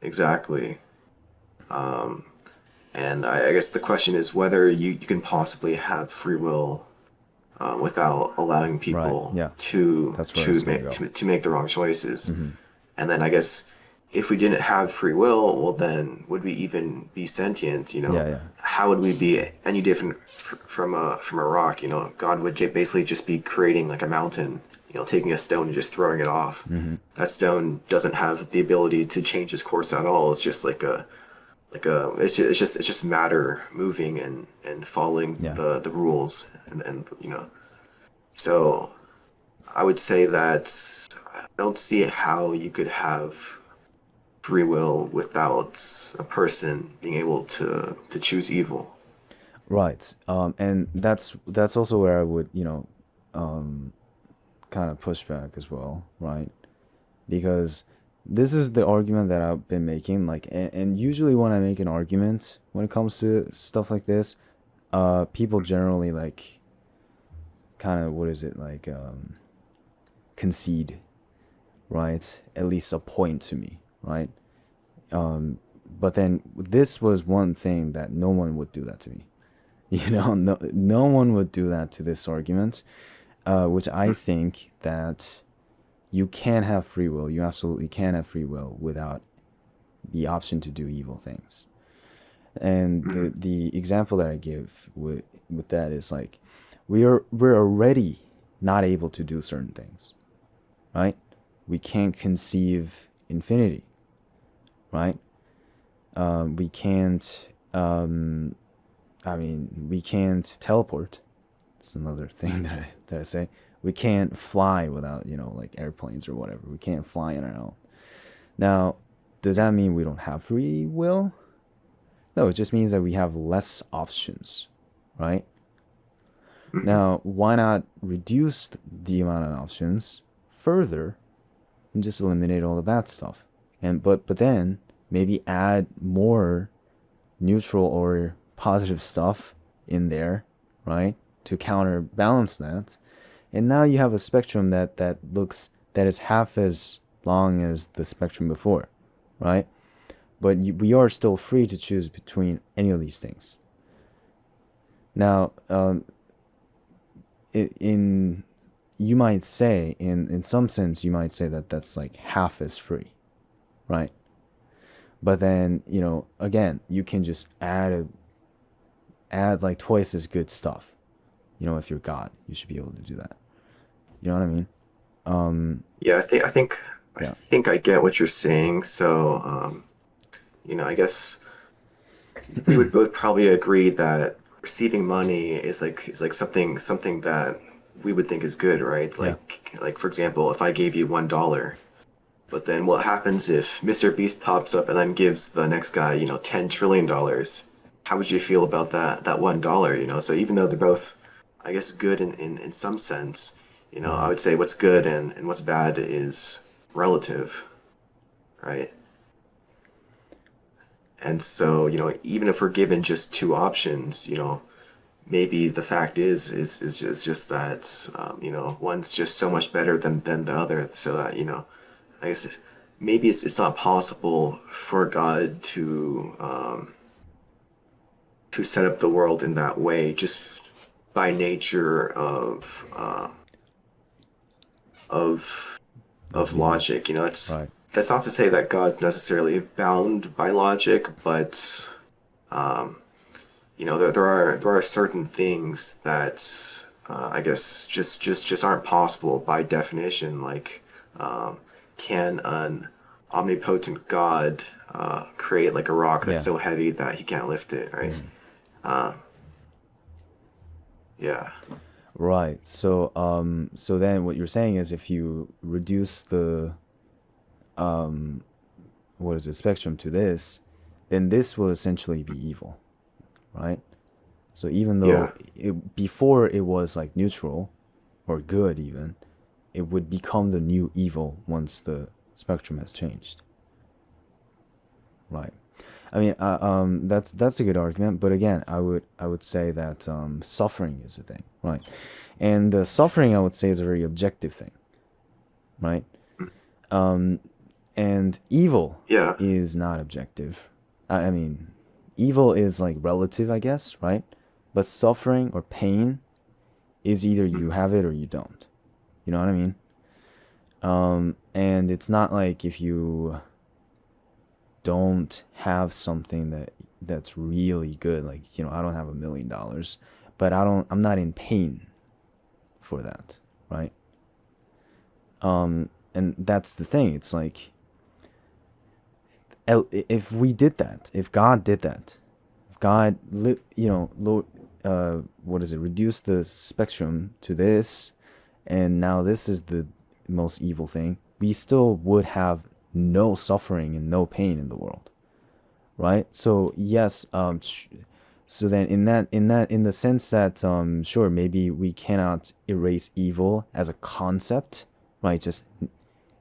Exactly. And I guess the question is whether you can possibly have free will without allowing Right. people Yeah, to that's where I was choose gonna make go. to make the wrong choices. And then I guess if we didn't have free will, well, then would we even be sentient? Yeah, yeah, How would we be any different from a rock? God would basically just be creating like a mountain. Taking a stone and just throwing it off. That stone doesn't have the ability to change its course at all. It's just it's just matter moving and following yeah. the rules and so I would say that I don't see how you could have free will without a person being able to choose evil. Right. And that's also where I would kind of push back as well, right? Because this is the argument that I've been making, like, and usually when I make an argument when it comes to stuff like this, people generally like kind of what is it like concede, right? At least a point to me, right? But then this was one thing that no one would do that to me. No one would do that to this argument. which I think that you can have free will. You absolutely can have free will without the option to do evil things. And Mhm. the example that I give with that is like we're already not able to do certain things, right? We can't conceive infinity, right? We can't. I mean, we can't teleport. It's another thing that I say. We can't fly without like airplanes or whatever. We can't fly on our own. Now, does that mean we don't have free will? No, it just means that we have less options, right? Mhm. Now, why not reduce the amount of options further and just eliminate all the bad stuff? And but then maybe add more neutral or positive stuff in there, right? To counterbalance that. And now you have a spectrum that is half as long as the spectrum before, right? But we are still free to choose between any of these things. Now, in you might say in some sense you might say that that's like half as free, right? But then again you can just add like twice as good stuff. If you're God, you should be able to do that. You know what I mean? Yeah, I Yeah, think I get what you're saying. So, I guess we would both probably agree that receiving money is like something that we would think is good, right? yeah, Like for example, if I gave you $1, but then what happens if Mr. Beast pops up and then gives the next guy, $10 trillion? How would you feel about that $1? So even though they're both, I guess, good in some sense, I would say what's good and what's bad is relative, right? And so, even if we're given just two options, maybe the fact is just that one's just so much better than the other, so that I guess maybe it's not possible for God to set up the world in that way just by nature of of of the logic. right. That's not to say that God's necessarily bound by logic, but there are certain things that I guess just aren't possible by definition. Like, can an omnipotent God create like a rock that's Yeah. so heavy that he can't lift it, right? Yeah. Right. So then what you're saying is if you reduce the what is it spectrum to this, then this will essentially be evil, right? So even though Yeah. before it was like neutral or good even, it would become the new evil once the spectrum has changed. Right. I mean, that's a good argument, but again, I would say that suffering is a thing, right? And suffering, I would say, is a very objective thing, right? And evil Yeah. is not objective. I mean, evil is like relative, I guess, right? But suffering or pain is either you have it or you don't. You know what I mean? And it's not like if you don't have something that's really good, like I don't have $1 million, but I'm not in pain for that, right? And that's the thing. It's like if we did that, if God did that, if God what is it, reduce the spectrum to this, and now this is the most evil thing, we still would have no suffering and no pain in the world, right? So yes, so then in the sense that sure, maybe we cannot erase evil as a concept, right? Just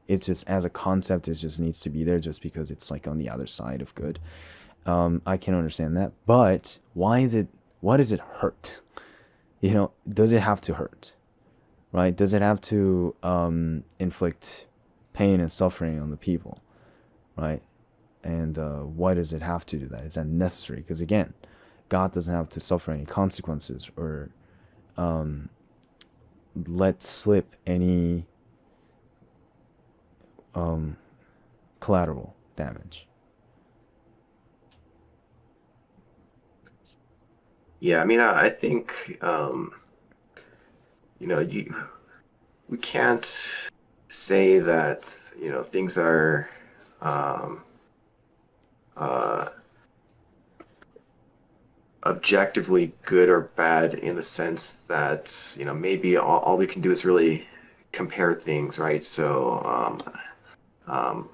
it's just as a concept, it just needs to be there just because it's like on the other side of good. I can understand that, but why does it hurt? Does it have to hurt, right? Does it have to inflict pain and suffering on the people, right? And why does it have to do that? Is that necessary? Because again, God doesn't have to suffer any consequences or let slip any collateral damage. Yeah, I mean, I think you know, we can't say that, things are um, uh, objectively good or bad in the sense that, maybe all we can do is really compare things, right? So,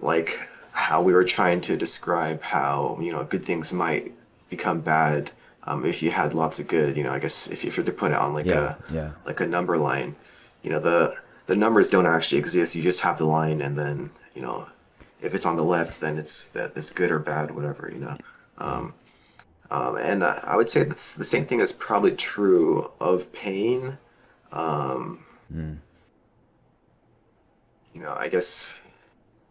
like how we were trying to describe how, good things might become bad if you had lots of good, I guess if you're to put it on Yeah, yeah, like a number line, the numbers don't actually exist. You just have the line, and then, if it's on the left, then it's good or bad, whatever. right. And I would say that's the same thing is probably true of pain. Um, Mm. I guess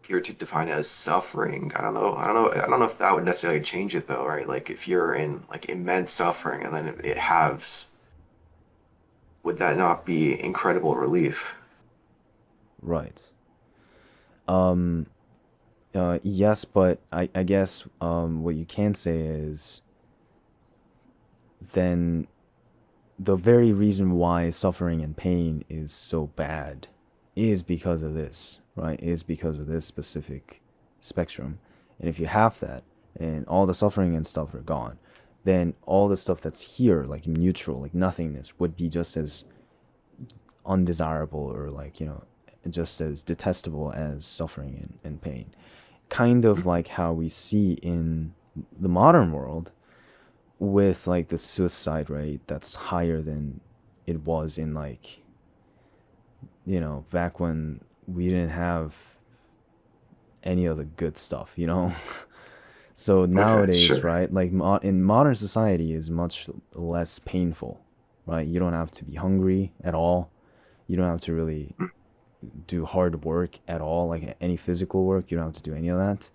if you were to define it as suffering, I don't know if that would necessarily change it though, right? Like if you're in like immense suffering and then it halves, would that not be incredible relief? Right. Um, yes, but I guess what you can say is then the very reason why suffering and pain is so bad is because of this, right? Is because of this specific spectrum. And if you have that and all the suffering and stuff are gone, then all the stuff that's here, like neutral, like nothingness, would be just as undesirable or like, just as detestable as suffering and pain. Kind of like how we see in the modern world with like the suicide rate that's higher than it was in like, back when we didn't have any of the good stuff, So Okay, nowadays, sure. right, like in modern society is much less painful, right? You don't have to be hungry at all. You don't have to really do hard work at all, like any physical work. You don't have to do any of that.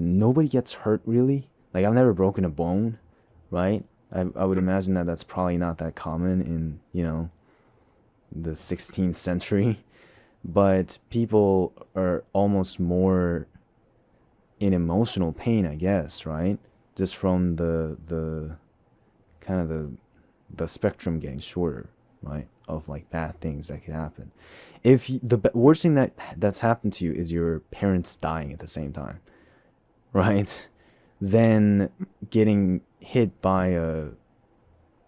Nobody gets hurt really. Like I've never broken a bone, right? I would imagine that that's probably not that common in, the 16th century, but people are almost more in emotional pain, I guess, right? Just from the kind of the spectrum getting shorter, right? Of like bad things that could happen. If you, the worst thing that's happened to you is your parents dying at the same time, right? Then getting hit by a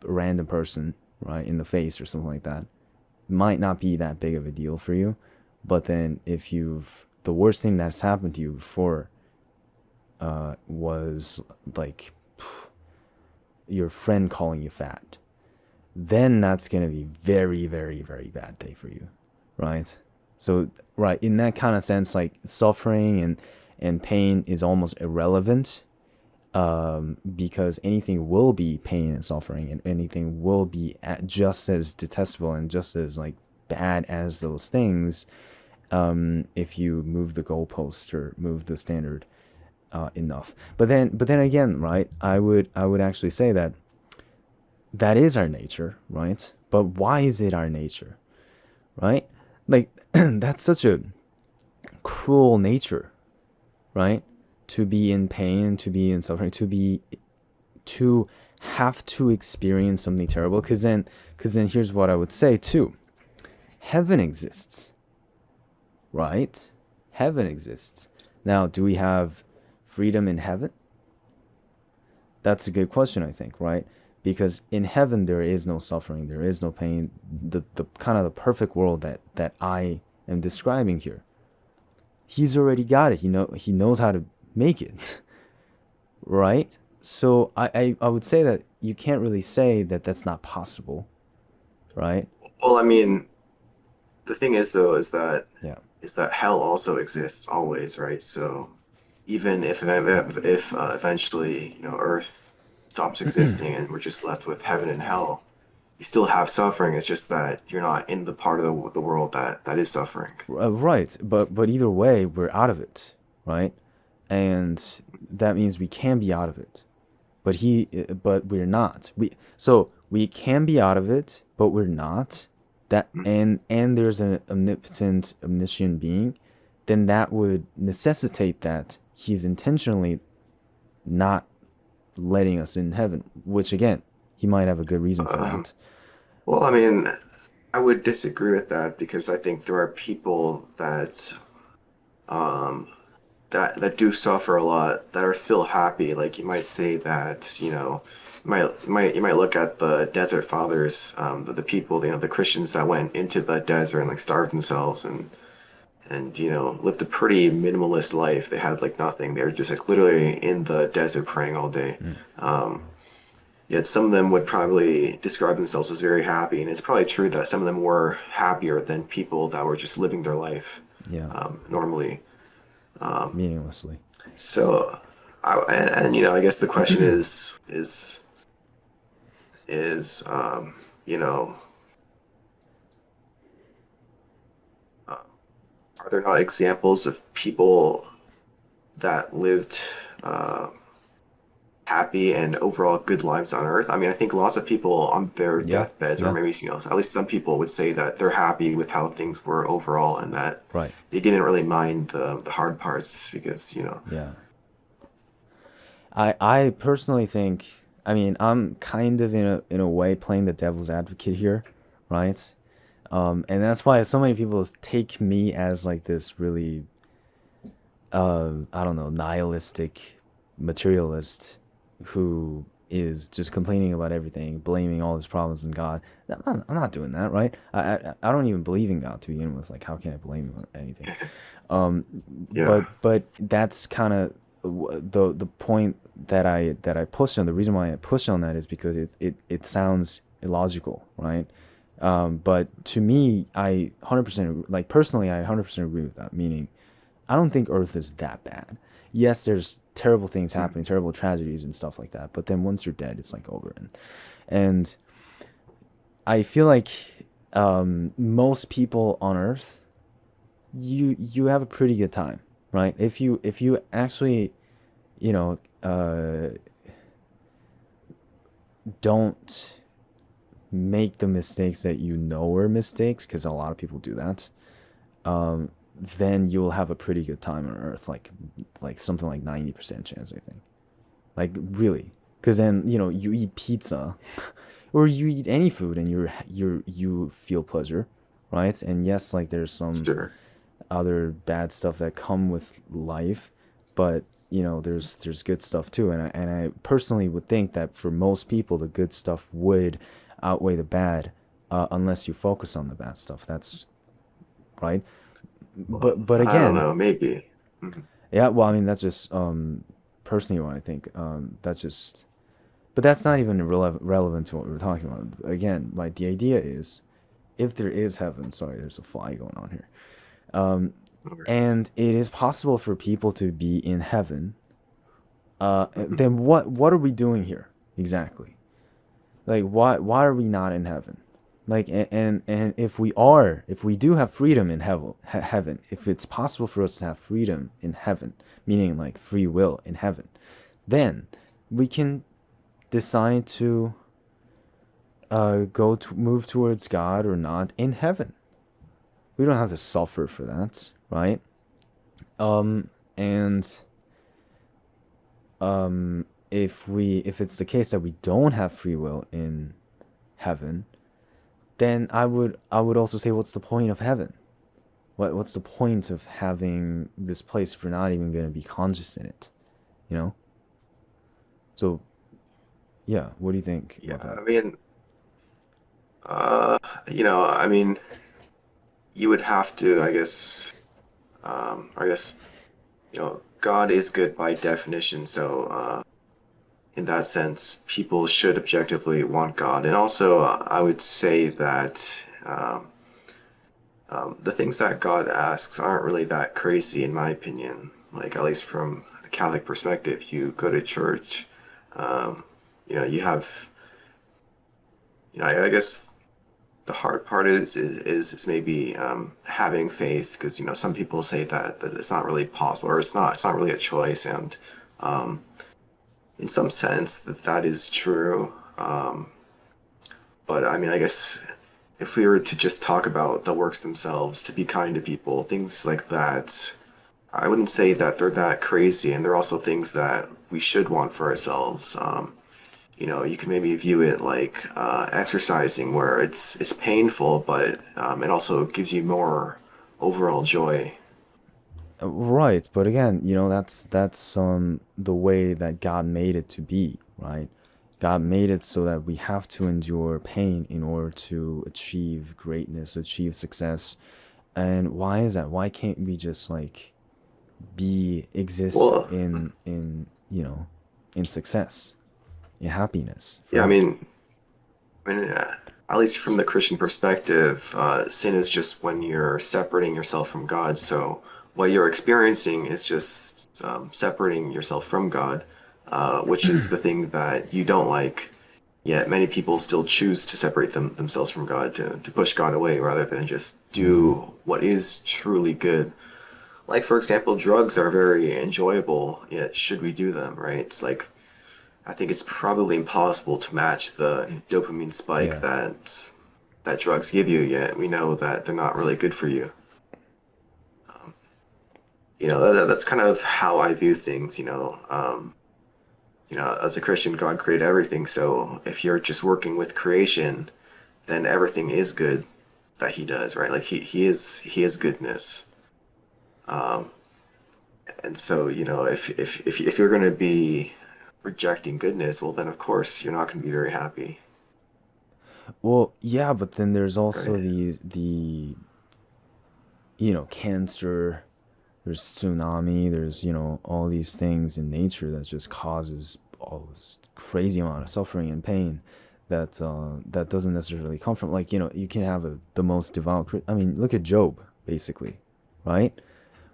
random person, right, in the face or something like that might not be that big of a deal for you. But then if you've the worst thing that's happened to you before was like your friend calling you fat, then that's gonna be very, very, very bad day for you, right? So, right, in that kind of sense, like suffering and pain is almost irrelevant, because anything will be pain and suffering, and anything will be just as detestable and just as like bad as those things, if you move the goalpost or move the standard enough. But then again, right? I would actually say that that is our nature, right? But why is it our nature, right? Like that's such a cruel nature, right? To be in pain, to be in suffering, to have to experience something terrible. Because then here's what I would say too: heaven exists, right? Heaven exists. Now, do we have freedom in heaven? That's a good question, I think, right? Because in heaven there is no suffering, there is no pain. The kind of the perfect world that I am describing here. He's already got it. He knows how to make it, right? So I would say that you can't really say that that's not possible, right? Well, I mean, the thing is though, Yeah. is that hell also exists always, right? So even if eventually, Earth stops existing and we're just left with heaven and hell, you still have suffering. It's just that you're not in the part of the world that is suffering. Right, but either way, we're out of it, right? And that means we can be out of it. But we're not. We can be out of it, but we're not. that Mhm. and there's an omnipotent, omniscient being, then that would necessitate that he's intentionally not letting us in heaven, which again, he might have a good reason for Um, that. well, I mean, I would disagree with that because I think there are people that um, that do suffer a lot that are still happy. Like you might say that, you might look at the Desert Fathers, the people, the Christians that went into the desert and like starved themselves and lived a pretty minimalist life. They had like nothing. They were just like literally in the desert praying all day. Mm, Yet some of them would probably describe themselves as very happy, and it's probably true that some of them were happier than people that were just living their life yeah, normally. meaninglessly. So, I guess the question is, you know, uh, are there not examples of people that lived uh, happy and overall good lives on Earth? I mean, I think lots of people on their Yeah, deathbeds, or yeah, maybe at least some people would say that they're happy with how things were overall, and that right. they didn't really mind the hard parts because. Yeah. I personally think, I mean, I'm kind of in a way playing the devil's advocate here, right? And that's why so many people take me as like this really I don't know, nihilistic materialist who is just complaining about everything, blaming all his problems on God. I'm not doing that, right? I don't even believe in God to begin with. Like, how can I blame him on anything? Um, Yeah. but that's kind of the point that I pushed on. The reason why I pushed on that is because it sounds illogical, right? But to me, I 100% like personally, I 100% agree with that. Meaning, I don't think Earth is that bad. Yes, there's terrible things Mm. happening, terrible tragedies and stuff like that. But then once you're dead, it's like over. And I feel like most people on Earth, you have a pretty good time, right? If you actually, you know, don't make the mistakes that you know are mistakes, because a lot of people do that. Then you'll have a pretty good time on Earth, like something like 90% chance, I think. Like really, because then you eat pizza, or you eat any food, and you feel pleasure, right? And yes, like there's some Sure. other bad stuff that come with life, but there's good stuff too. And I personally would think that for most people, the good stuff would outweigh the bad, unless you focus on the bad stuff. That's right. Well, But I don't again, know. Maybe. Mhm. yeah. Well, I mean, that's just personally what I think. That's just, but that's not even relevant to what we were talking about. Again, like the idea is, if there is heaven, sorry, there's a fly going on here. Um, No worries. and it is possible for people to be in heaven. Mhm. Then what are we doing here exactly? Like, why are we not in heaven? Like, and if we do have freedom in heaven, if it's possible for us to have freedom in heaven, meaning like free will in heaven, then we can decide to go to move towards God or not in heaven. We don't have to suffer for that, right? And if it's the case that we don't have free will in heaven, then I would also say, what's the point of heaven? What's the point of having this place if we're not even going to be conscious in it? You know? So yeah, what do you think Yeah. about that? I mean, uh, I mean, you would have to, I guess, God is good by definition. So, in that sense, people should objectively want God. And also, I would say that the things that God asks aren't really that crazy, in my opinion. Like, at least from a Catholic perspective, you go to church, um, you have, I guess the hard part is maybe having faith, because some people say that it's not really possible, or it's not really a choice, and in some sense that is true. But I mean, I guess if we were to just talk about the works themselves, to be kind to people, things like that, I wouldn't say that they're that crazy, and they're also things that we should want for ourselves. You can maybe view it like exercising, where it's painful, but it also gives you more overall joy. Right, but again, that's the way that God made it to be, right? God made it so that we have to endure pain in order to achieve greatness, achieve success. And why is that? Why can't we just like be exist Well, in success, in happiness yeah, forever? at least from the Christian perspective, sin is just when you're separating yourself from God. So what you're experiencing is just separating yourself from God, which is the thing that you don't like. Yet many people still choose to separate themselves from God, to push God away rather than just Mm-hmm. do what is truly good. Like, for example, drugs are very enjoyable, yet should we do them, right? It's like, I think it's probably impossible to match the dopamine spike Yeah. that drugs give you, yet we know that they're not really good for you. That's kind of how I view things, as a Christian, God created everything, so if you're just working with creation, then everything is good that he does, right? Like he is goodness. And so, if you're going to be rejecting goodness, well, then of course you're not going to be very happy, Well, yeah, but then there's also right? the cancer, there's tsunami, there's all these things in nature that just causes all this crazy amount of suffering and pain that doesn't necessarily come from, like, you can have the most devout I mean, look at Job, basically, right?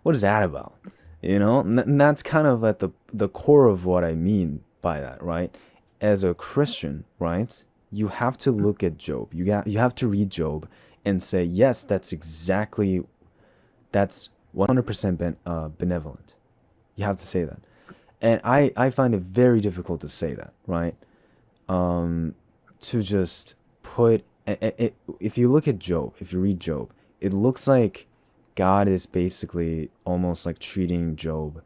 What is that about? And that's kind of at the core of what I mean by that, right? As a Christian, right? You have to look at Job. You have to read Job and say, yes, that's 100% benevolent. You have to say that. And I find it very difficult to say that, right? To just put if you look at Job, if you read Job, it looks like God is basically almost like treating Job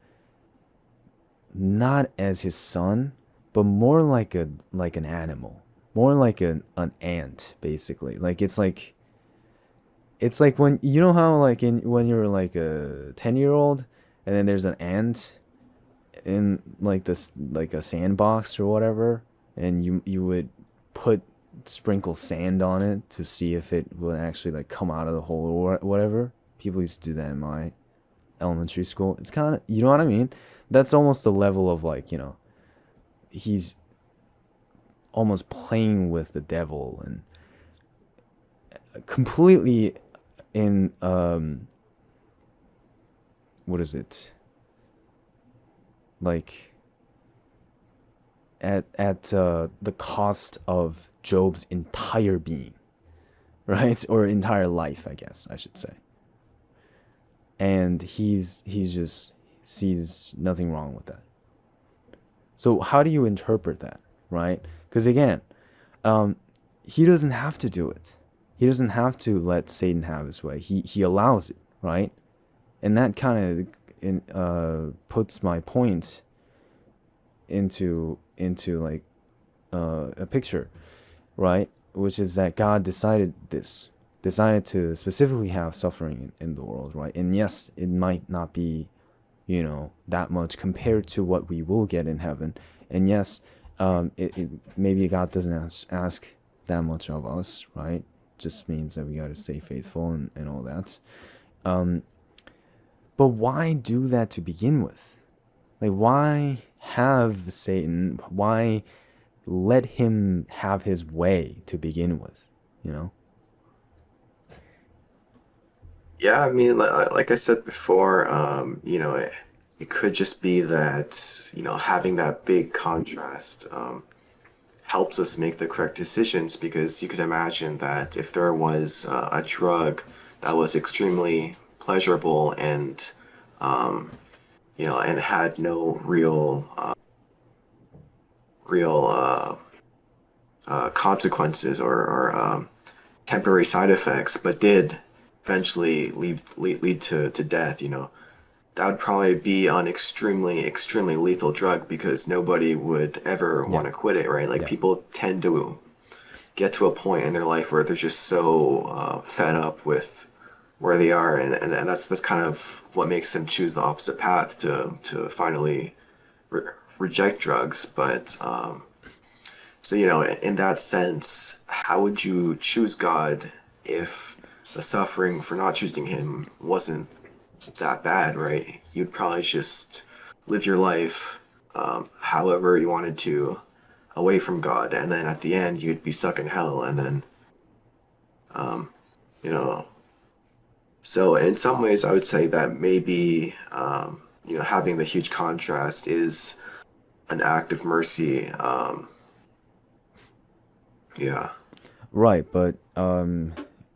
not as his son, but more like an animal, more like an ant, basically. Like it's like when you know how like in when you're like a 10-year old and then there's an ant in like this like a sandbox or whatever, and you would put sprinkle sand on it to see if it would actually like come out of the hole or whatever. People used to do that in my elementary school. It's kind of, you know what I mean? That's almost the level of like, he's almost playing with the devil and completely in what is it? Like at the cost of Job's entire being, right? Or entire life, I guess I should say. And he's just sees nothing wrong with that. So how do you interpret that, right? Because again, he doesn't have to do it. He doesn't have to let Satan have his way. He allows it, right? And that kind of puts my point into like a picture, right? Which is that God decided to specifically have suffering in the world, right? And yes, it might not be, that much compared to what we will get in heaven. And yes, maybe God doesn't ask that much of us, right? Just means that we got to stay faithful and all that. But why do that to begin with? Like, why have Satan? Why let him have his way to begin with? You know? Yeah, like I said before, it could just be that, having that big contrast helps us make the correct decisions because you could imagine that if there was a drug that was extremely pleasurable and had no real consequences or temporary side effects, but did eventually lead to death, you know, that would probably be an extremely lethal drug because nobody would ever Yeah. want to quit it, right? Like Yeah. people tend to get to a point in their life where they're just so fed up with where they are, and that's kind of what makes them choose the opposite path to finally re reject drugs. But so, you know, in that sense, how would you choose God if the suffering for not choosing Him wasn't that bad, right? You'd probably just live your life however you wanted to, away from God, and then at the end you'd be stuck in hell, and then you know. So in some ways, I would say that maybe you know, having the huge contrast is an act of mercy. Yeah. Right, but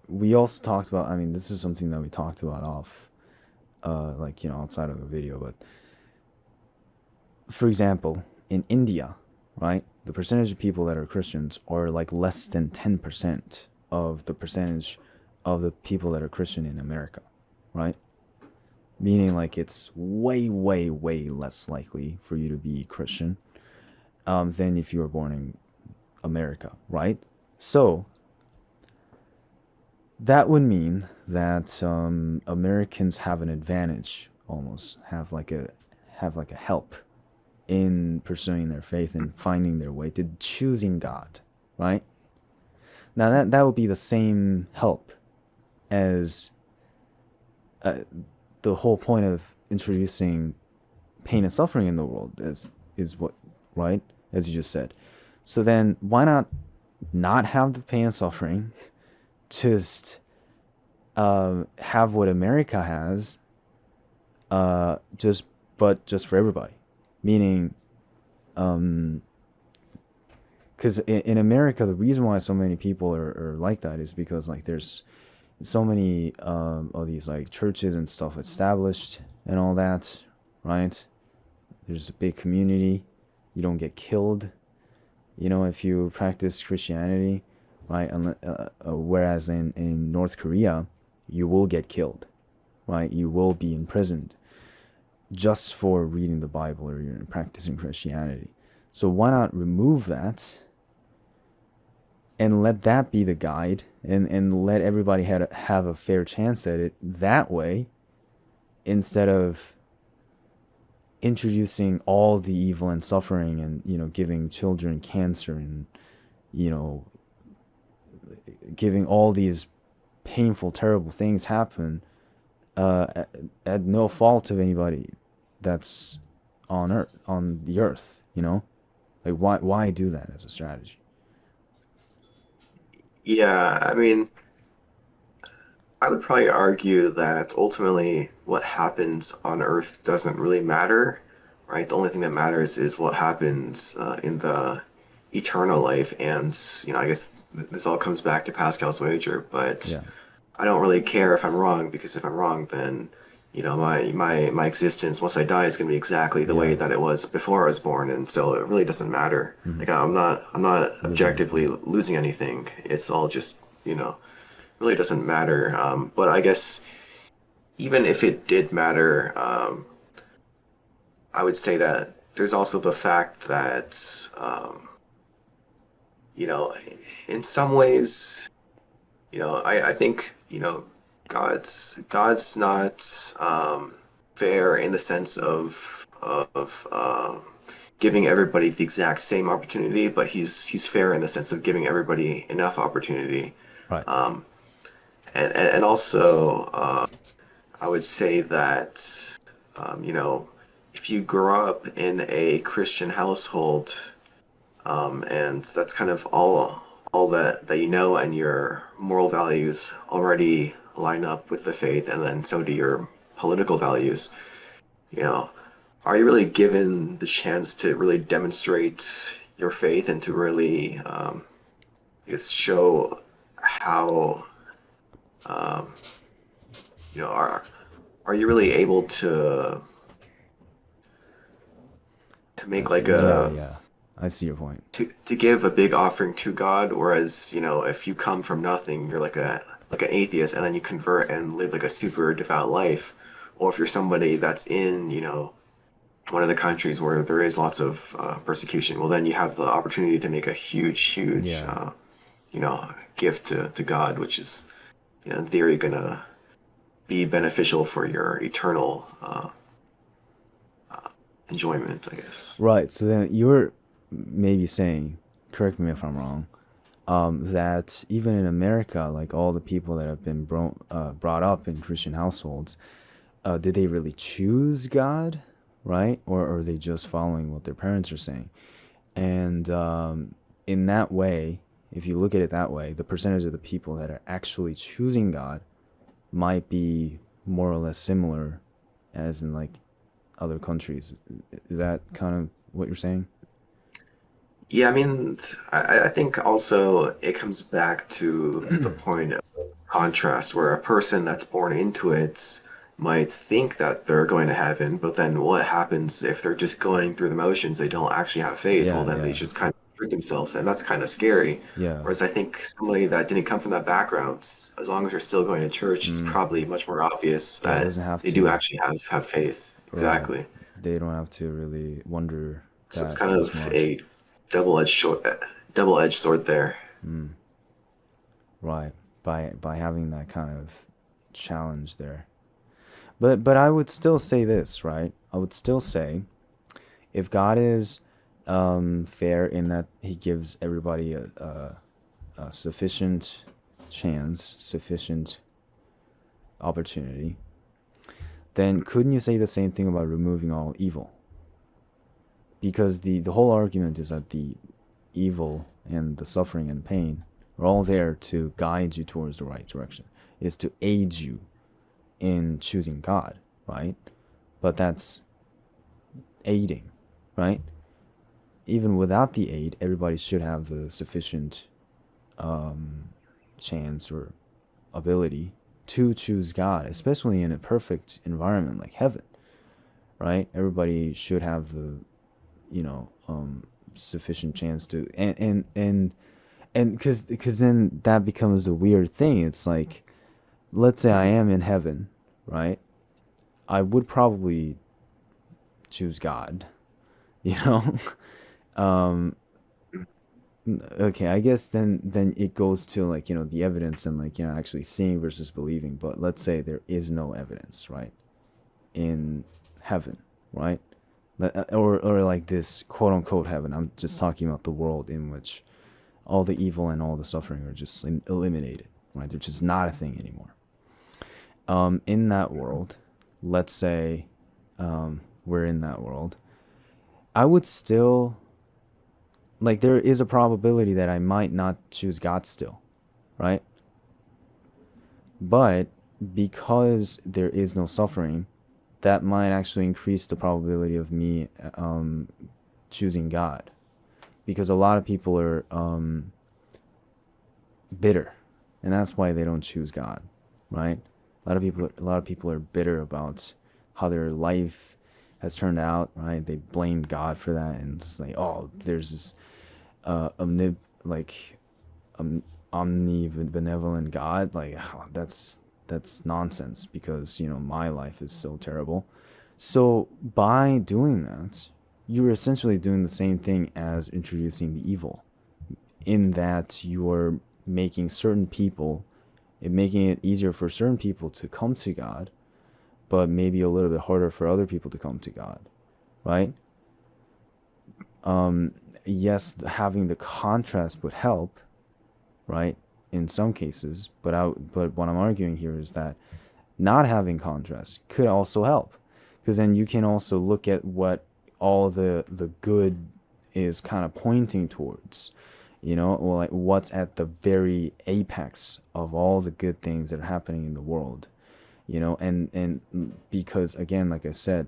we also talked about. I mean, this is something that we talked about off, like outside of a video. But for example, in India, right, the percentage of people that are Christians are like less than 10% of the percentage of the people that are Christian in America, right? Meaning like it's way less likely for you to be Christian than if you were born in America, right? So that would mean that Americans have an advantage, almost have like a help in pursuing their faith and finding their way to choosing God, right? Now that would be the same help as the whole point of introducing pain and suffering in the world is what, right, as you just said. So then why not have the pain and suffering, just have what America has, just just for everybody, meaning because in America the reason why so many people are like that is because like there's so many of these like churches and stuff established and all that, right? There's a big community. You don't get killed, if you practice Christianity, right? Whereas in North Korea, you will get killed, right? You will be imprisoned just for reading the Bible or you're practicing Christianity. So why not remove that and let that be the guide, and let everybody have a fair chance at it that way, instead of introducing all the evil and suffering and giving children cancer and you know giving all these painful terrible things happen at no fault of anybody that's on the earth, like why do that as a strategy? Yeah, I mean, I would probably argue that ultimately what happens on Earth doesn't really matter, right? The only thing that matters is what happens in the eternal life. And, you know, I guess this all comes back to Pascal's wager, but Yeah. I don't really care if I'm wrong because if I'm wrong, then, you know, my existence once I die is going to be exactly the way Yeah. that it was before I was born. And so it really doesn't matter. Hmm. Like I'm not Losing objectively anything. losing anything. It's all just, you know, really doesn't matter. But I guess even if it did matter, I would say that there's also the fact that, you know, in some ways, you know, I think, you know, God's not fair in the sense of giving everybody the exact same opportunity, but he's fair in the sense of giving everybody enough opportunity. Right. And also, I would say that, you know, if you grow up in a Christian household, and that's kind of all that you know, and your moral values already line up with the faith, and then so do your political values, you know, are you really given the chance to really demonstrate your faith and to really I guess show how you know are you really able to make like Yeah. a Yeah. I see your point. to give a big offering to God, whereas, if you come from nothing, you're like an atheist and then you convert and live like a super devout life, or if you're somebody that's in, one of the countries where there is lots of persecution, well, then you have the opportunity to make a huge, Yeah. gift to God, which is, in theory, gonna be beneficial for your eternal enjoyment, I guess. Right. So then you're maybe saying, correct me if I'm wrong, that even in America, like all the people that have been brought up in Christian households, did they really choose God, right? Or are they just following what their parents are saying? And in that way, if you look at it that way, the percentage of the people that are actually choosing God might be more or less similar as in like other countries. Is that kind of what you're saying? Yeah, I mean, I think also it comes back to the point of contrast where a person that's born into it might think that they're going to heaven, but then what happens if they're just going through the motions? They don't actually have faith. Well, Yeah, then they yeah, just kind of trick themselves, and that's kind of scary. yeah. Whereas I think somebody that didn't come from that background, as long as they're still going to church, it's Mm. probably much more obvious Yeah, it that doesn't have they do to. actually have faith. Right. Exactly. They don't have to really wonder So it's that kind as of much. a double-edged sword there. Mm. Right. By having that kind of challenge there. But I would still say this, right? I would still say if God is fair in that he gives everybody a sufficient chance, sufficient opportunity, then couldn't you say the same thing about removing all evil? Because the whole argument is that the evil and the suffering and pain are all there to guide you towards the right direction, is to aid you in choosing God, right? But that's aiding, right? Even without the aid, everybody should have the sufficient chance or ability to choose God, especially in a perfect environment like heaven, right? Everybody should have the, you know, sufficient chance to, and because then that becomes a weird thing. It's like, let's say I am in heaven, right? I would probably choose God, you know. um, okay, I guess then it goes to like the evidence and like actually seeing versus believing. But let's say there is no evidence, right, in heaven, right? Or like this quote unquote heaven. I'm just talking about the world in which all the evil and all the suffering are just eliminated, right? They're just not a thing anymore. In that world, let's say we're in that world, I would still like there is a probability that I might not choose God still, right? But because there is no suffering, that might actually increase the probability of me choosing God, because a lot of people are bitter, and that's why they don't choose God, right? A lot of people are bitter about how their life has turned out, right? They blame God for that, and it's like, oh, there's this like um, omnibenevolent God, like oh, that's nonsense because my life is so terrible. So by doing that, you're essentially doing the same thing as introducing the evil, in that you're making certain people, making it easier for certain people to come to God, but maybe a little bit harder for other people to come to God, right? Yes, having the contrast would help, right? In some cases, but what I'm arguing here is that not having contrast could also help, because then you can also look at what all the good is kind of pointing towards, or like what's at the very apex of all the good things that are happening in the world, and because again, like I said,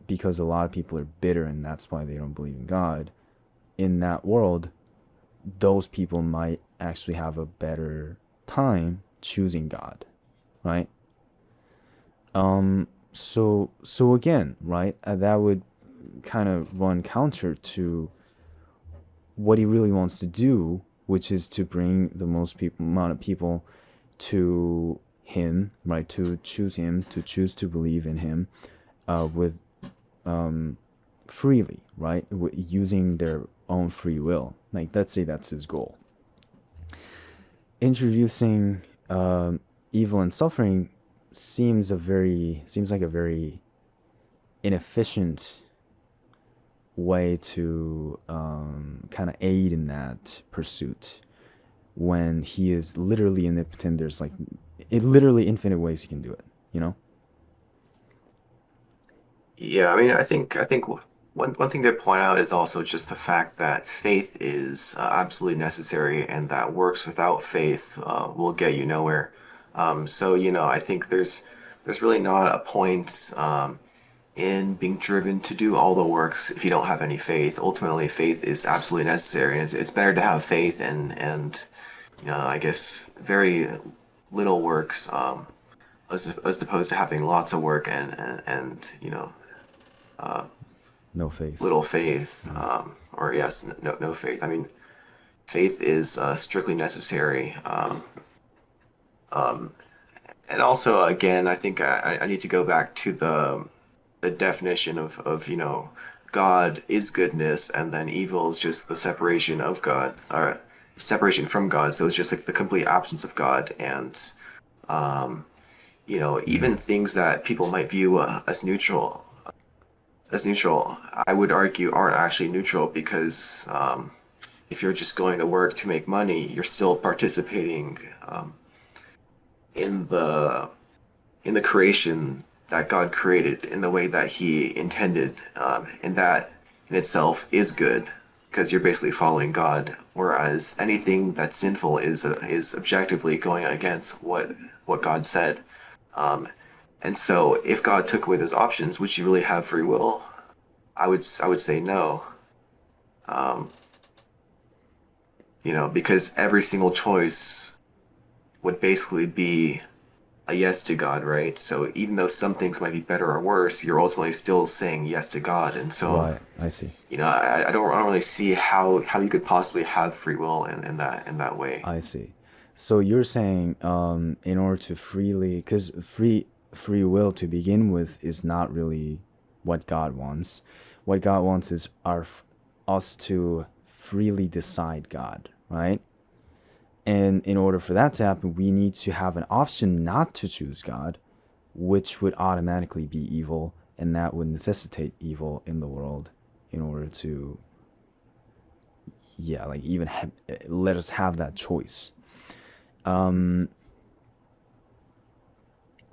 because a lot of people are bitter and that's why they don't believe in God. In that world, those people might actually have a better time choosing God, right? So again, right, that would kind of run counter to what he really wants to do, which is to bring the most people amount of people to him, right? To choose him, to choose to believe in him, with freely, right? Using their own free will. Like, let's say that's his goal. Introducing evil and suffering seems like a very inefficient way to kind of aid in that pursuit when he is literally omnipotent. There's like literally infinite ways he can do it, you know? Yeah, I mean, I think one thing to point out is also just the fact that faith is absolutely necessary, and that works without faith will get you nowhere. So, I think there's really not a point in being driven to do all the works if you don't have any faith. Ultimately, faith is absolutely necessary, and it's better to have faith and I guess very little works, as opposed to having lots of work and No faith. little faith, Right. or yes, no faith. I mean, faith is strictly necessary. And also, again, I think I need to go back to the definition of God is goodness, and then evil is just the separation of God, or separation from God. So it's just like the complete absence of God, and even things that people might view as neutral, I would argue aren't actually neutral because if you're just going to work to make money, you're still participating in the creation that God created in the way that He intended, and that in itself is good because you're basically following God. Whereas anything that's sinful is objectively going against what God said. Um, and so, if God took away those options, would you really have free will? I would say no. Um, because every single choice would basically be a yes to God, right? So even though some things might be better or worse, you're ultimately still saying yes to God. And so, Right. I see. I don't really see how you could possibly have free will in that way. I see. So you're saying, in order to freely, because free will to begin with is not really what God wants. What God wants is us to freely decide God, right? And in order for that to happen, we need to have an option not to choose God, which would automatically be evil, and that would necessitate evil in the world in order to, yeah, like even let us have that choice. Um,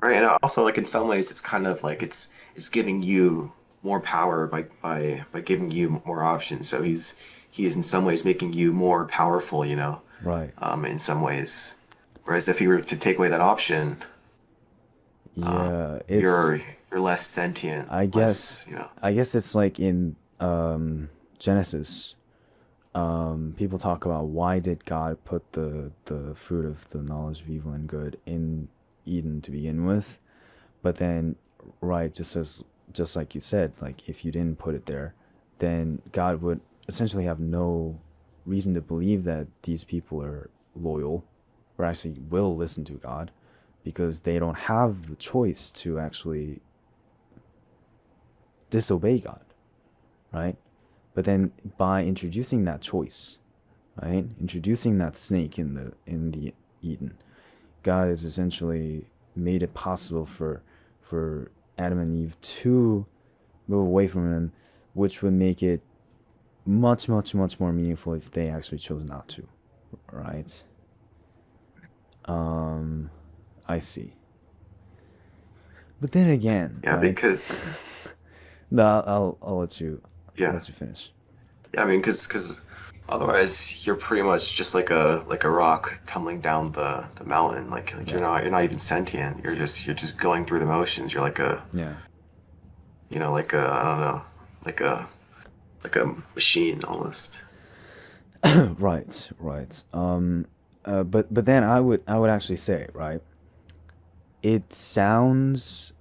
Right. And also, like, in some ways it's kind of like it's giving you more power by giving you more options. So he's in some ways making you more powerful, right. in some ways. Whereas if you were to take away that option, Yeah, it's you're you're less sentient, I guess less. I guess it's like in Genesis. People talk about why did God put the fruit of the knowledge of evil and good in Eden to begin with, but then, right, just like you said, like if you didn't put it there, then God would essentially have no reason to believe that these people are loyal or actually will listen to God because they don't have the choice to actually disobey God, right? But then by introducing that choice, right, introducing that snake in the Eden, God has essentially made it possible for Adam and Eve to move away from Him, which would make it much, much, much more meaningful if they actually chose not to, right? Um, I see. But then again, Yeah, right? because No, I'll let you yeah, finish. yeah. I mean, because otherwise you're pretty much just like a rock tumbling down the mountain. Like Yeah, you're not even sentient. You're just going through the motions. You're yeah. like a I don't know, like a like a machine almost. Right, right. But then I would actually say, right, it sounds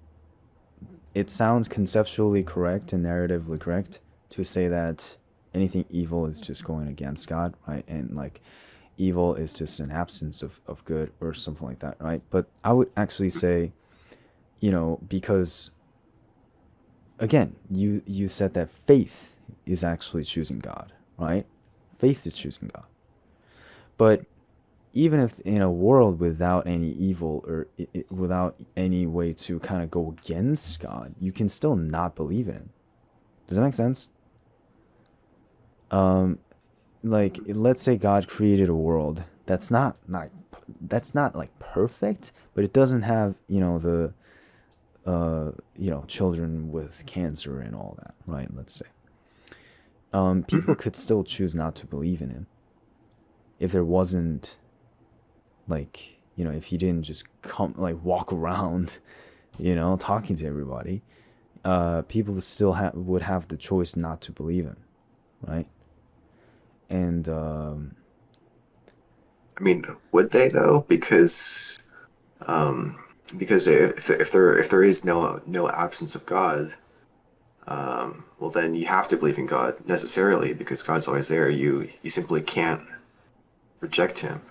it sounds conceptually correct and narratively correct to say that anything evil is just going against God, right? And like evil is just an absence of good or something like that, right? But I would actually say, because again, you said that faith is actually choosing God, right? Faith is choosing God. But even if in a world without any evil or without any way to kind of go against God, you can still not believe in Him. Does that make sense? Like, let's say God created a world that's not like perfect, but it doesn't have the children with cancer and all that, right? Let's say people Mhm. could still choose not to believe in Him if there wasn't like if He didn't just come like walk around talking to everybody. People still would have the choice not to believe Him, right? And I mean, would they though? Um, because if there is no absence of God, well then you have to believe in God necessarily because God's always there. You simply can't reject Him.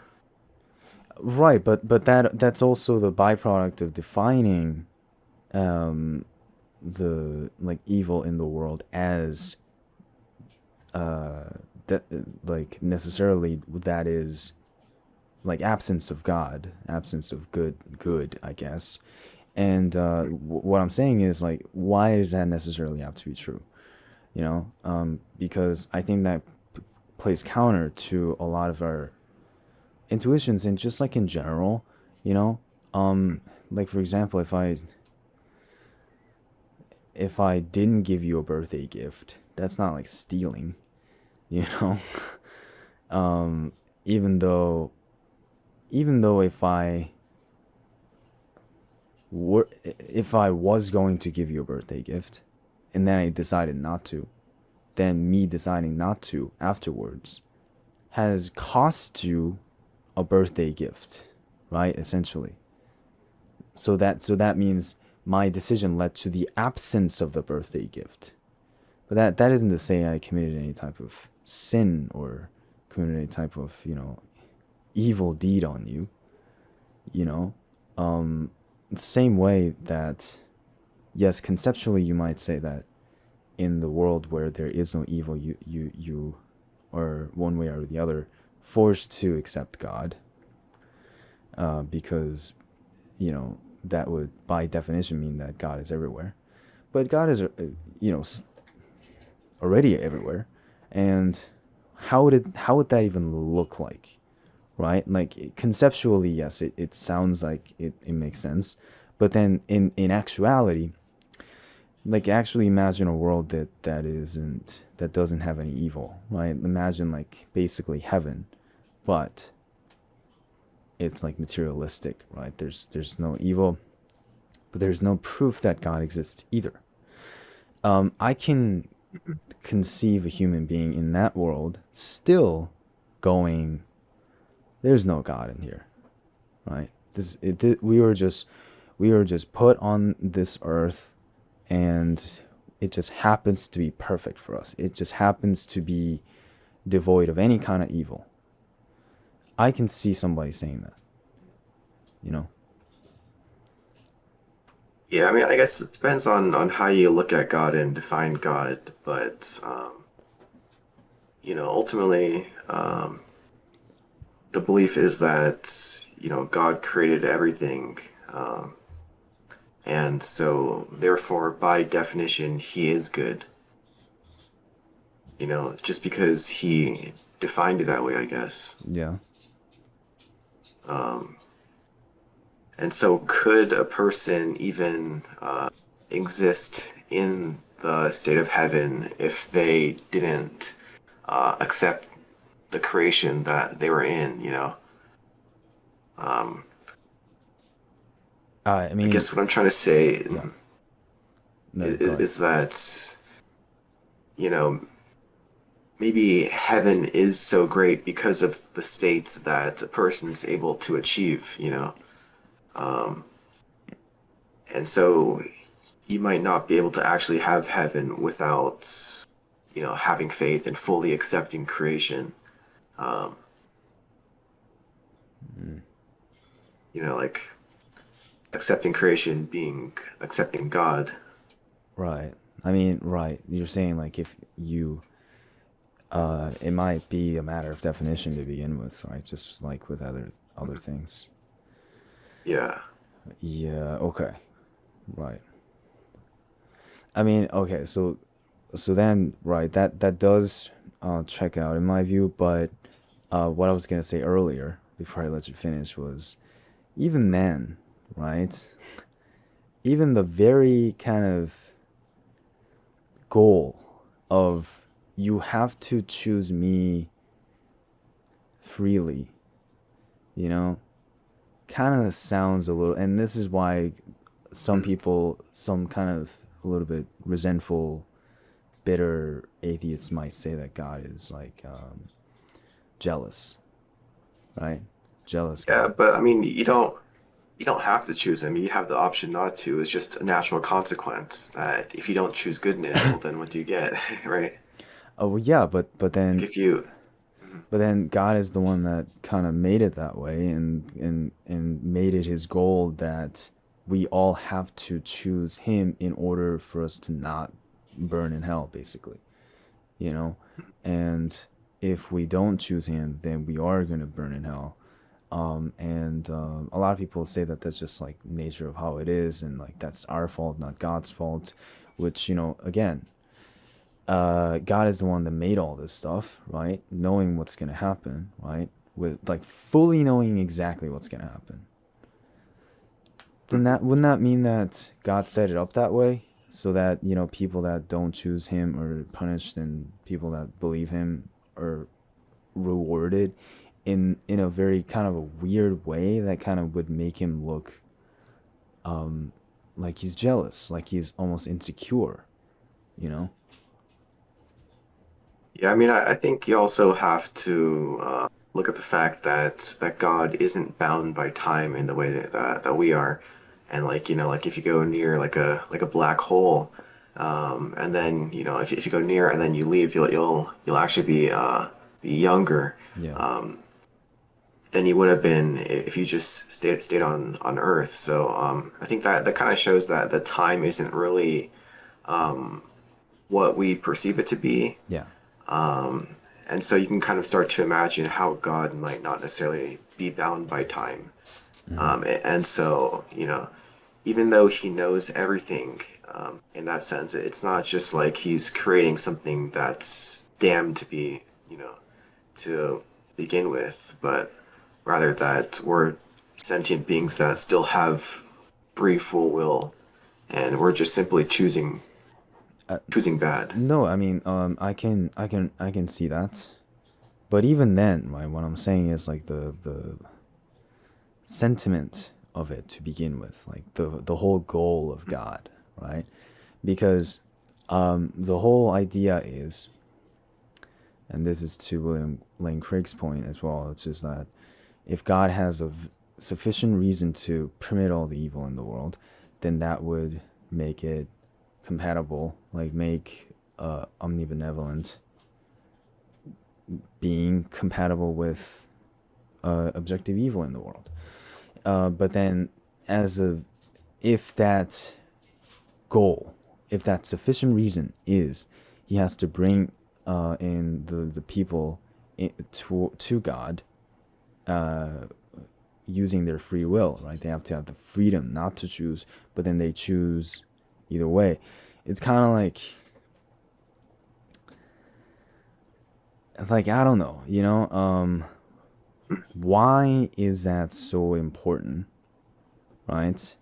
right, but that's also the byproduct of defining um the like evil in the world as that like necessarily that is like absence of God, absence of good, I guess. And what I'm saying is like, why does that necessarily have to be true? Because I think that plays counter to a lot of our intuitions and just like in general, you know, um, like for example, if I didn't give you a birthday gift, that's not like stealing, you know. um, even though if I was going to give you a birthday gift and then I decided not to, then me deciding not to afterwards has cost you a birthday gift, right? Essentially. So that means my decision led to the absence of the birthday gift. But that isn't to say I committed any type of sin or committed any type of, evil deed on you, you know? Same way that yes, conceptually you might say that in the world where there is no evil, you are one way or the other forced to accept God, because that would by definition mean that God is everywhere. But God is you know already everywhere, and how would that even look like, right? Like conceptually, yes, it sounds like it makes sense, but then in actuality, like actually imagine a world that doesn't have any evil, right? Imagine like basically heaven, but it's like materialistic, right? There's no evil, but there's no proof that God exists either. I can conceive a human being in that world still going, there's no God in here, right? We were just put on this earth, and it just happens to be perfect for us. It just happens to be devoid of any kind of evil. I can see somebody saying that, you know. Yeah, I mean, I guess it depends on how you look at God and define God, but ultimately, the belief is that God created everything, and so therefore, by definition, He is good. Just because He defined it that way, I guess. Yeah. And so, could a person even exist in the state of heaven if they didn't accept the creation that they were in? Um, I I mean, guess what I'm trying to say yeah. No, go is, ahead. is that, you know, maybe heaven is so great because of the states that a person's able to achieve. And so you might not be able to actually have heaven without, having faith and fully accepting creation. Um, Mm. like accepting creation being accepting God. Right. I mean, right. You're saying like if you it might be a matter of definition to begin with, right? Just like with other things. Yeah. Yeah, okay. Right. I mean, okay, so then right, that does check out in my view, but what I was going to say earlier before I let you finish was even then, right? Even the very kind of goal of you have to choose me freely, you know, kind of sounds a little, and this is why some Mm. people, some kind of a little bit resentful, bitter atheists might say that God is like jealous, right? Jealous Yeah, God. but I mean, you don't have to choose him. You have the option not to. It's just a natural consequence that if you don't choose goodness, well, then what do you get, right? Oh well, yeah, Like if you, Mhm. but then God is the one that kind of made it that way, and made it his goal that we all have to choose him in order for us to not burn in hell, basically, you know. And if we don't choose him, then we are gonna burn in hell. And a lot of people say that that's just like nature of how it is, and like that's our fault, not God's fault. Which, again, God is the one that made all this stuff, right? Knowing what's gonna happen, right? With like fully knowing exactly what's gonna happen. Then Mhm. that wouldn't that mean that God set it up that way so that people that don't choose Him are punished, and people that believe Him are rewarded in a very kind of a weird way that kind of would make Him look like He's jealous, like He's almost insecure, you know? Yeah, I mean, I think you also have to look at the fact that God isn't bound by time in the way that we are, and like if you go near like a black hole, and then if you go near and then you leave, you'll actually be younger Yeah. than you would have been if you just stayed on Earth. So I think that kind of shows that the time isn't really what we perceive it to be. Yeah. And so you can kind of start to imagine how God might not necessarily be bound by time. Hmm. And so, even though he knows everything, in that sense, it's not just like he's creating something that's damned to be, to begin with, but rather that we're sentient beings that still have free full will, and we're just simply choosing bad. No, I mean, I can see that. But even then, right, what I'm saying is like the sentiment of it to begin with, like the whole goal of God, right? Because the whole idea is, and this is to William Lane Craig's point as well, it's just that if God has sufficient reason to permit all the evil in the world, then that would make it compatible, like make omnibenevolent being compatible with objective evil in the world. But then, as of if that goal, if that sufficient reason is, he has to bring in the people to God using their free will, right? They have to have the freedom not to choose, but then they choose either way. It's kind of like I don't know, why is that so important, right?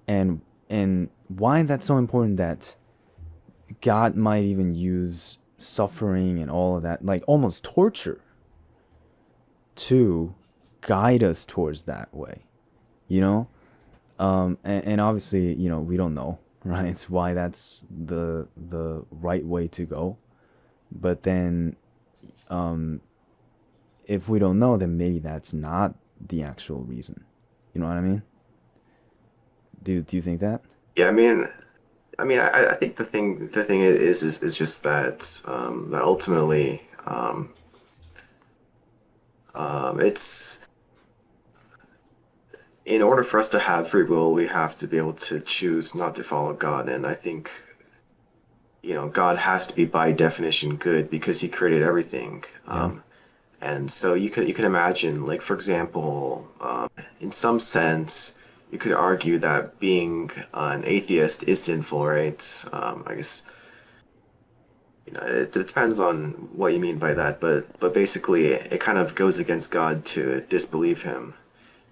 And why is that so important that God might even use suffering and all of that, like almost torture, to guide us towards that way, you know? And obviously, we don't know, right? It's why that's the right way to go. But then, if we don't know, then maybe that's not the actual reason. You know what I mean? Do you think that? Yeah, I mean, I mean, I think the thing is just that that ultimately it's in order for us to have free will, we have to be able to choose not to follow God. And I think, God has to be by definition good because he created everything. Yeah. And so you can imagine, like for example, in some sense, you could argue that being an atheist is sinful, right? I guess it depends on what you mean by that, but basically, it kind of goes against God to disbelieve him.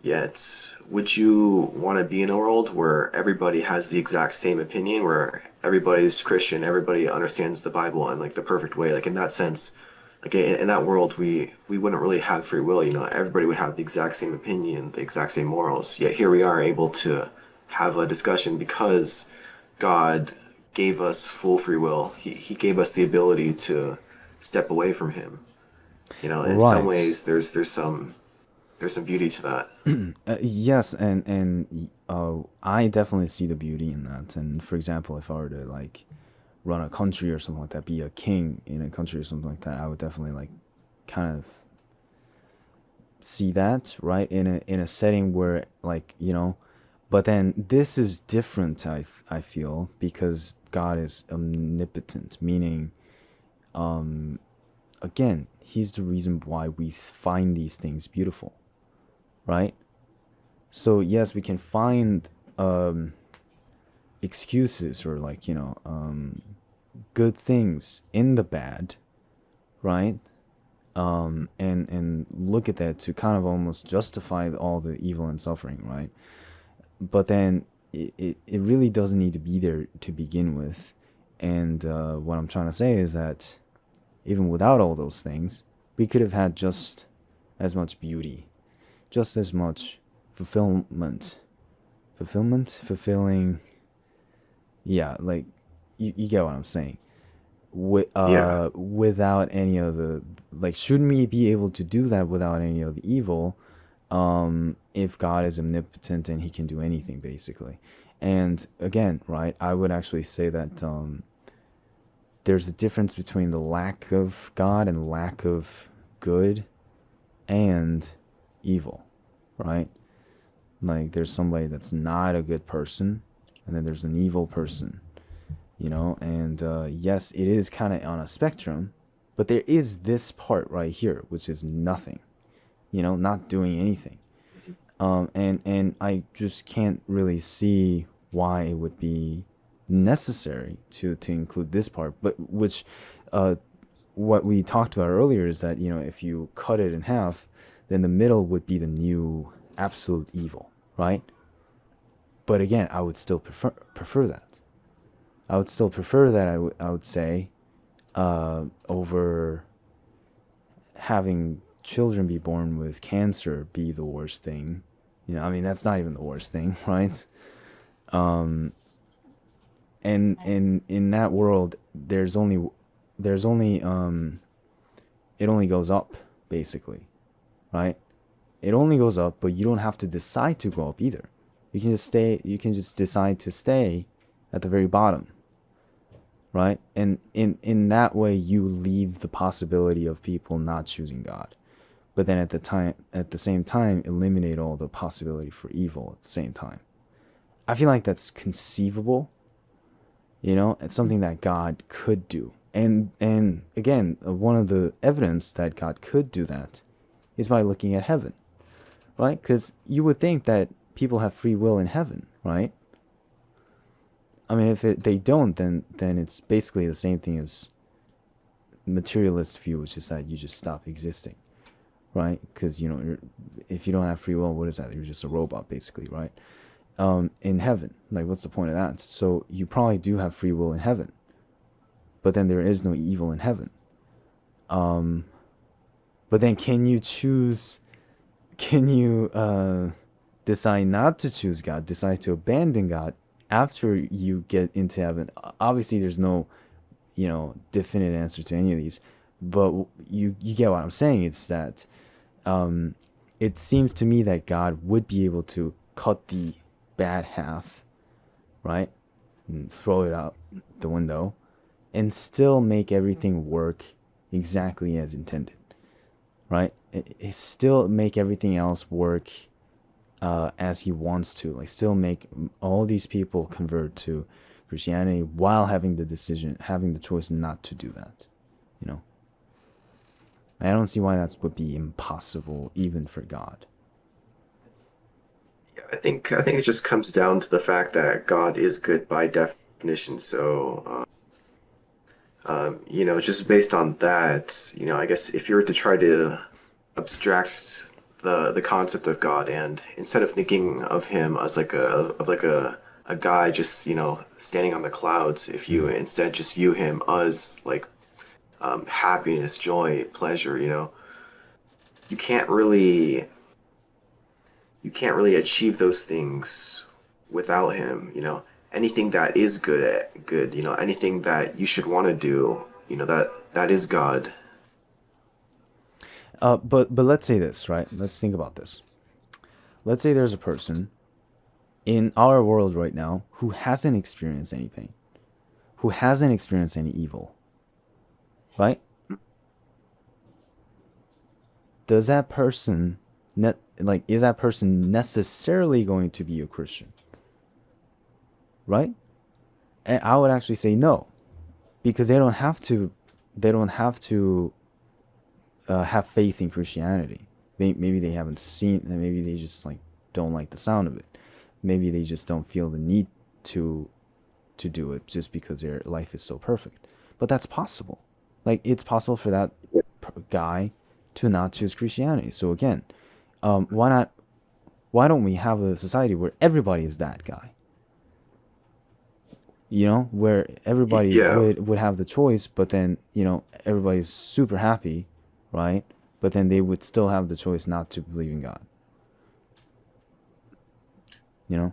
Yet, would you want to be in a world where everybody has the exact same opinion, where everybody's Christian, everybody understands the Bible in like the perfect way? Like in that sense, like in that world, we wouldn't really have free will. Everybody would have the exact same opinion, the exact same morals. Yet here we are able to have a discussion because God gave us full free will. He gave us the ability to step away from him. In some Right. ways, there's some beauty to that. Yes, and I definitely see the beauty in that. And for example, if I were to like run a country or something like that, be a king in a country or something like that, I would definitely like kind of see that, right, in a setting where like, but then this is different. I feel, because God is omnipotent, meaning again, he's the reason why we find these things beautiful, right? So yes, we can find excuses or like, good things in the bad, right? And look at that to kind of almost justify all the evil and suffering, right? But then it really doesn't need to be there to begin with. And what I'm trying to say is that even without all those things, we could have had just as much beauty, just as much fulfillment, fulfilling. Yeah, like you get what I'm saying. Yeah. Without any of the, like, shouldn't we be able to do that without any of the evil? If God is omnipotent and he can do anything basically. And again, right, I would actually say that there's a difference between the lack of God and lack of good and evil, right? Like there's somebody that's not a good person, and then there's an evil person, and yes, it is kind of on a spectrum, but there is this part right here, which is nothing, not doing anything. And I just can't really see why it would be necessary to include this part, but which uh, what we talked about earlier is that if you cut it in half, then the middle would be the new absolute evil, right? But again, I would still prefer that. I would still prefer that. I would say over having children be born with cancer be the worst thing. I mean, that's not even the worst thing, right? And in that world, there's only it only goes up basically, right? It only goes up, but you don't have to decide to go up either. You can just stay. You can just decide to stay at the very bottom, right? And in that way, you leave the possibility of people not choosing God. But then at the same time, eliminate all the possibility for evil at the same time. I feel like that's conceivable. It's something that God could do. And again, one of the evidence that God could do that is by looking at heaven, right? Because you would think that people have free will in heaven, right? I mean, if they don't, then it's basically the same thing as materialist view, which is that you just stop existing, right? Because if you don't have free will, what is that? You're just a robot, basically, right? In heaven, like, what's the point of that? So you probably do have free will in heaven, but then there is no evil in heaven. But then, can you choose? Can you decide not to choose God? Decide to abandon God after you get into heaven? Obviously, there's no definite answer to any of these, but you get what I'm saying. It's that it seems to me that God would be able to cut the bad half, right? and throw it out the window and still make everything work exactly as intended, right? It still make everything else work as he wants to, like still make all these people convert to Christianity while having the choice not to do that. You know, I don't see why that would be impossible even for God. Yeah, I think it just comes down to the fact that God is good by definition. So, just based on that, I guess if you were to try to abstract the concept of God, and instead of thinking of him as like a guy just standing on the clouds, if you Mm. instead just view him as like happiness, joy, pleasure, you can't really you can't really achieve those things without him. Anything that is good, anything that you should want to do, that is God. But let's say this, right? Let's think about this. Let's say there's a person in our world right now who hasn't experienced any pain, who hasn't experienced any evil, right? Does that person is that person necessarily going to be a Christian, right? And I would actually say no, because they don't have to have faith in Christianity. Maybe they haven't seen, maybe they just like don't like the sound of it. Maybe they just don't feel the need to to do it just because their life is so perfect. But that's possible. Like it's possible for that guy to not choose Christianity. So again, why not? Why don't we have a society where everybody is that guy? Where everybody Yeah. would have the choice, but then everybody's super happy, right? But then they would still have the choice not to believe in God. You know?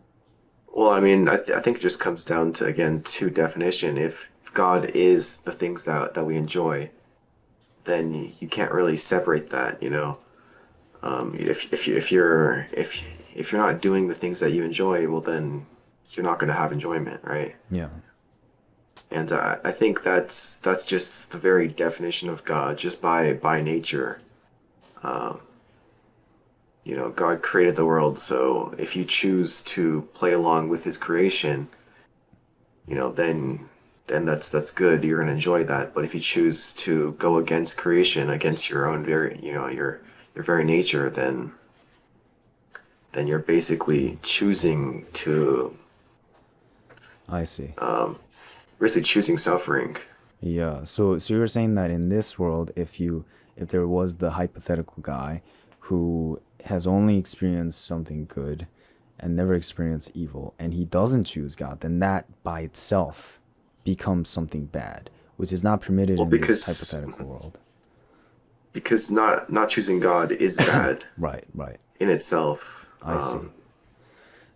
Well, I mean, I think it just comes down to, again, to definition. If God is the things that we enjoy, then you can't really separate that. If you're not doing the things that you enjoy, well, then you're not going to have enjoyment, right? Yeah, And I think that's just the very definition of God, just by nature. Um, God created the world, so if you choose to play along with His creation, then that's good. You're gonna enjoy that. But if you choose to go against creation, against your own very, your very nature, then you're basically choosing to I see. basically choosing suffering. Yeah. So you're saying that in this world, if there was the hypothetical guy who has only experienced something good and never experienced evil, and he doesn't choose God, then that by itself becomes something bad, which is not permitted Well, in this because hypothetical world. because not choosing God is bad Right, right. in itself. I see.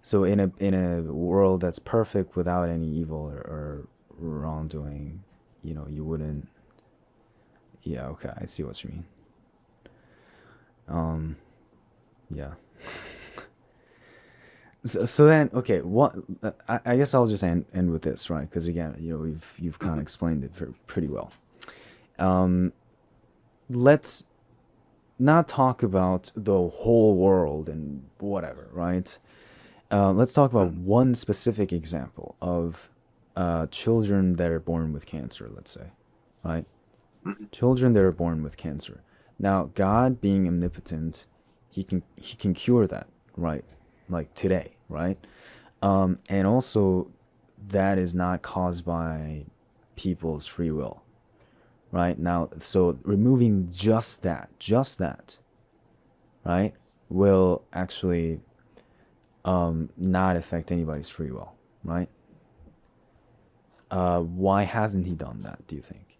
So in a world that's perfect without any evil or wrongdoing, you wouldn't. Yeah, okay, I see what you mean. Yeah. So then, okay, what? I guess I'll just end with this, right? Because again, you've kind of Mhm. explained it pretty well. Let's not talk about the whole world and whatever, right? Let's talk about one specific example of children that are born with cancer, let's say, right? Mhm. Children that are born with cancer. Now, God being omnipotent, he can cure that, right? Like today, right? And also, that is not caused by people's free will, right? Now, so removing just that, right, will actually not affect anybody's free will, right? Why hasn't he done that, do you think?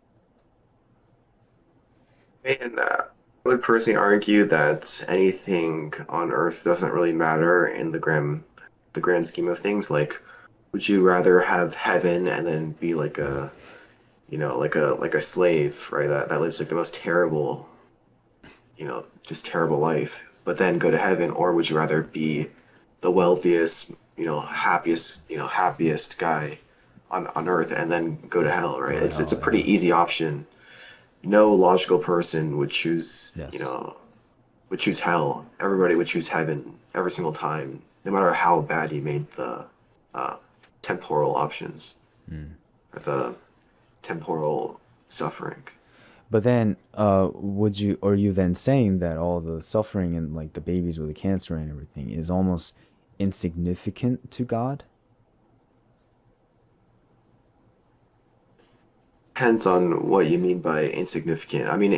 And I would personally argue that anything on Earth doesn't really matter in the grand scheme of things. Like, would you rather have heaven and then be like a slave, right? That lives like the most terrible, just terrible life, but then go to heaven, or would you rather be the wealthiest, happiest guy, on Earth and then go to hell, right? Go to It's a hell. pretty Yeah. easy option. No logical person would choose, Yes. would choose hell. Everybody would choose heaven every single time, no matter how bad you made the uh, temporal options Mm. or the temporal suffering. But then, would you, are you then saying that all the suffering and like the babies with the cancer and everything is almost insignificant to God? Depends on what you mean by insignificant. I mean,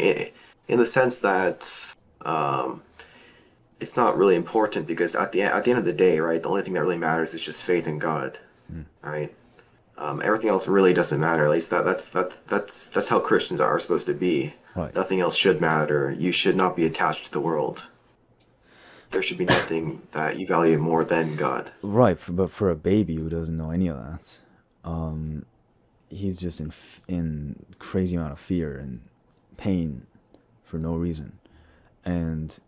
in the sense that um, it's not really important because at the end of the day, right, the only thing that really matters is just faith in God, Mm. right? Everything else really doesn't matter. At least that's how Christians are supposed to be. Right. Nothing else should matter. You should not be attached to the world. There should be nothing that you value more than God. Right. But for a baby who doesn't know any of that, he's just in crazy amount of fear and pain for no reason, and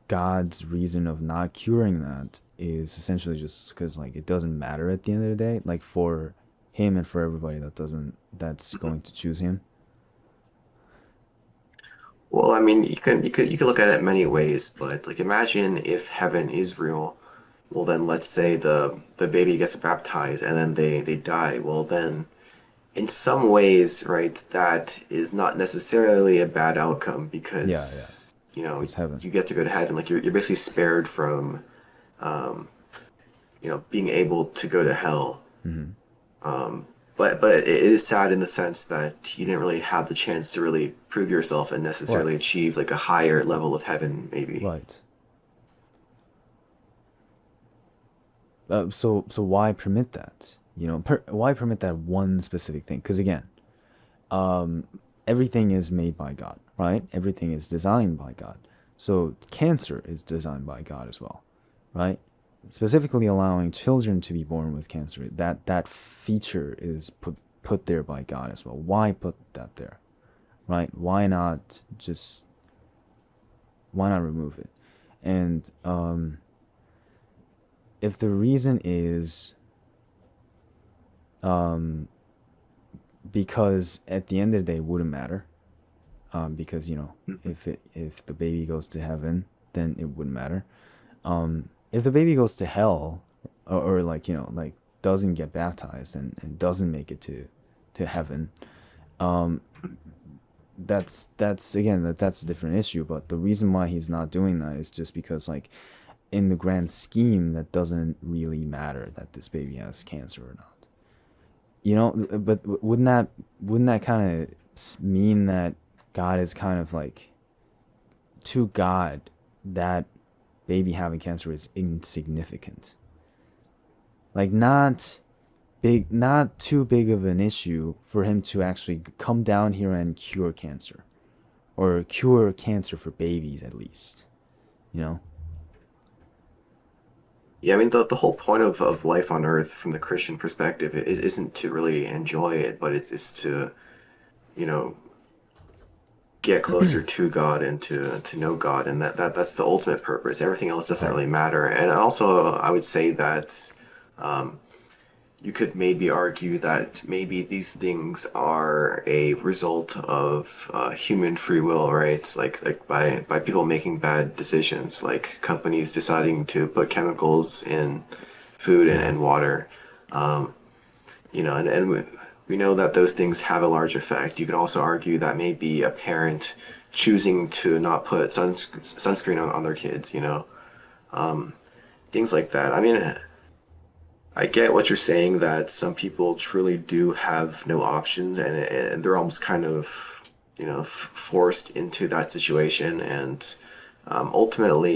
God's reason of not curing that is essentially just because like it doesn't matter at the end of the day. Like for him and for everybody that's going to choose him. Well, I mean, you could look at it many ways, but like imagine if heaven is real. Well, then let's say the baby gets baptized and then they die. Well, then in some ways, right, that is not necessarily a bad outcome Yeah, yeah. because, Because heaven. you get to go to heaven. Like you're basically spared from, being able to go to hell. Hmm. But it is sad in the sense that you didn't really have the chance to really prove yourself and necessarily Right. achieve like a higher level of heaven, maybe. Right. So why permit that? Why permit that one specific thing? Because again, everything is made by God, right? Everything is designed by God. So cancer is designed by God as well, right? Specifically allowing children to be born with cancer, that feature is put there by God as well. Why put that there, right? Why not remove it? And if the reason is because at the end of the day it wouldn't matter, because if the baby goes to heaven, then it wouldn't matter. If the baby goes to hell, or like like doesn't get baptized and doesn't make it to heaven, that's again that's a different issue. But the reason why he's not doing that is just because like in the grand scheme that doesn't really matter that this baby has cancer or not. But wouldn't that kind of mean that God is kind of like, to God, that baby having cancer is insignificant. Like not too big of an issue for him to actually come down here and cure cancer, or cure cancer for babies at least. You know? Yeah, I mean the whole point of life on Earth from the Christian perspective isn't to really enjoy it, but it's to, you know, get closer to God and to know God, and that's the ultimate purpose. Everything else doesn't Right. really matter. And also, I would say that you could maybe argue that maybe these things are a result of human free will, right? Like by people making bad decisions, like companies deciding to put chemicals in food Yeah. and water. And we know that those things have a large effect. You could also argue that maybe a parent choosing to not put sunscreen on their kids, things like that. I mean, I get what you're saying that some people truly do have no options, and they're almost kind of, forced into that situation. And ultimately,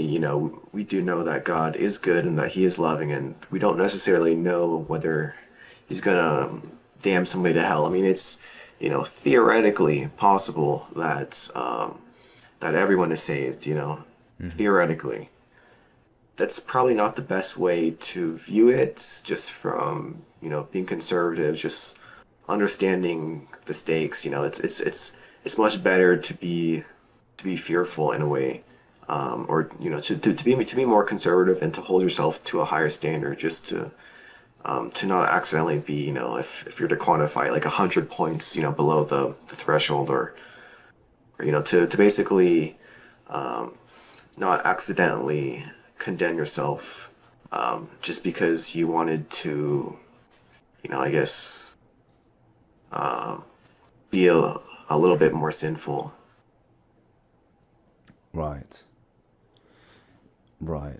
we do know that God is good and that He is loving, and we don't necessarily know whether He's gonna damn somebody to hell. I mean, it's, theoretically possible that everyone is saved. Hmm. Theoretically, that's probably not the best way to view it, just from, being conservative, just understanding the stakes. It's much better to be fearful in a way, or to be more conservative and to hold yourself to a higher standard, just to to not accidentally be, if you're to quantify like 100 points, below the threshold, or to basically not accidentally condemn yourself just because you wanted to, I guess, um, be a little bit more sinful. Right. Right.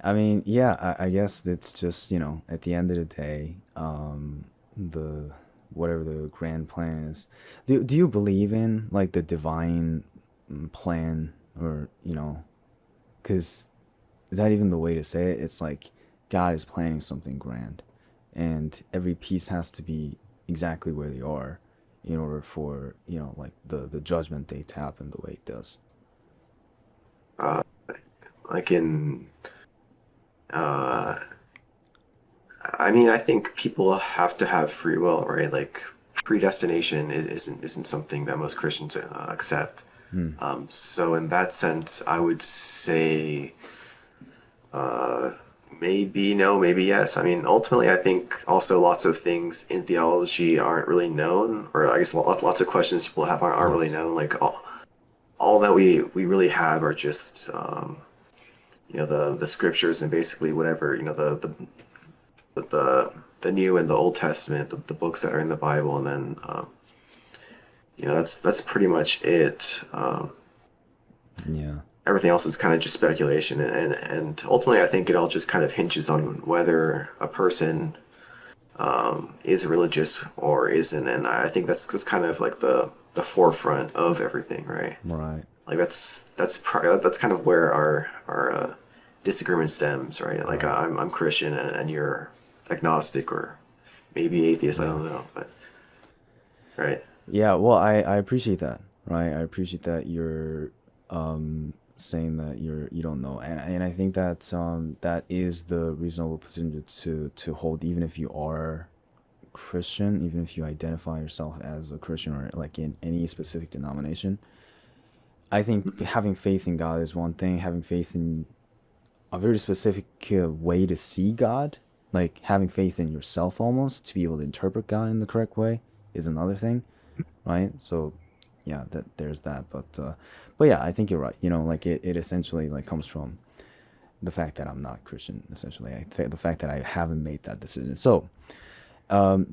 I mean, yeah, I guess it's just, at the end of the day, the whatever the grand plan is. Do you believe in like the divine plan, or, cuz is that even the way to say it? It's like God is planning something grand, and every piece has to be exactly where they are in order for, like the judgment day to happen the way it does. Uh, like in, uh, I mean, I think people have to have free will, right? Like predestination isn't something that most Christians accept. Hmm. So in that sense, I would say uh, maybe no, maybe yes. I mean, ultimately, I think also lots of things in theology aren't really known, or I guess lots of questions people have aren't really Yes. known. Like all that we really have are just the scriptures and basically whatever the the New and the Old Testament, the books that are in the Bible, and then that's pretty much it. Yeah. Everything else is kind of just speculation, and ultimately, I think it all just kind of hinges on whether a person is religious or isn't, and I think that's kind of like the forefront of everything, right? Right. Like that's kind of where our disagreement stems, right? Like Right. I'm Christian and you're agnostic or maybe atheist, I Yeah. don't know, but right. Yeah, well, I appreciate that, right? I appreciate that you're saying that you don't know, and I think that that is the reasonable position to hold, even if you are Christian, even if you identify yourself as a Christian or like in any specific denomination. I think having faith in God is one thing. Having faith in a very specific way to see God, like having faith in yourself almost to be able to interpret God in the correct way, is another thing, right? So yeah, that there's that. But yeah, I think you're right. Like it essentially like comes from the fact that I'm not Christian. Essentially, the fact that I haven't made that decision. So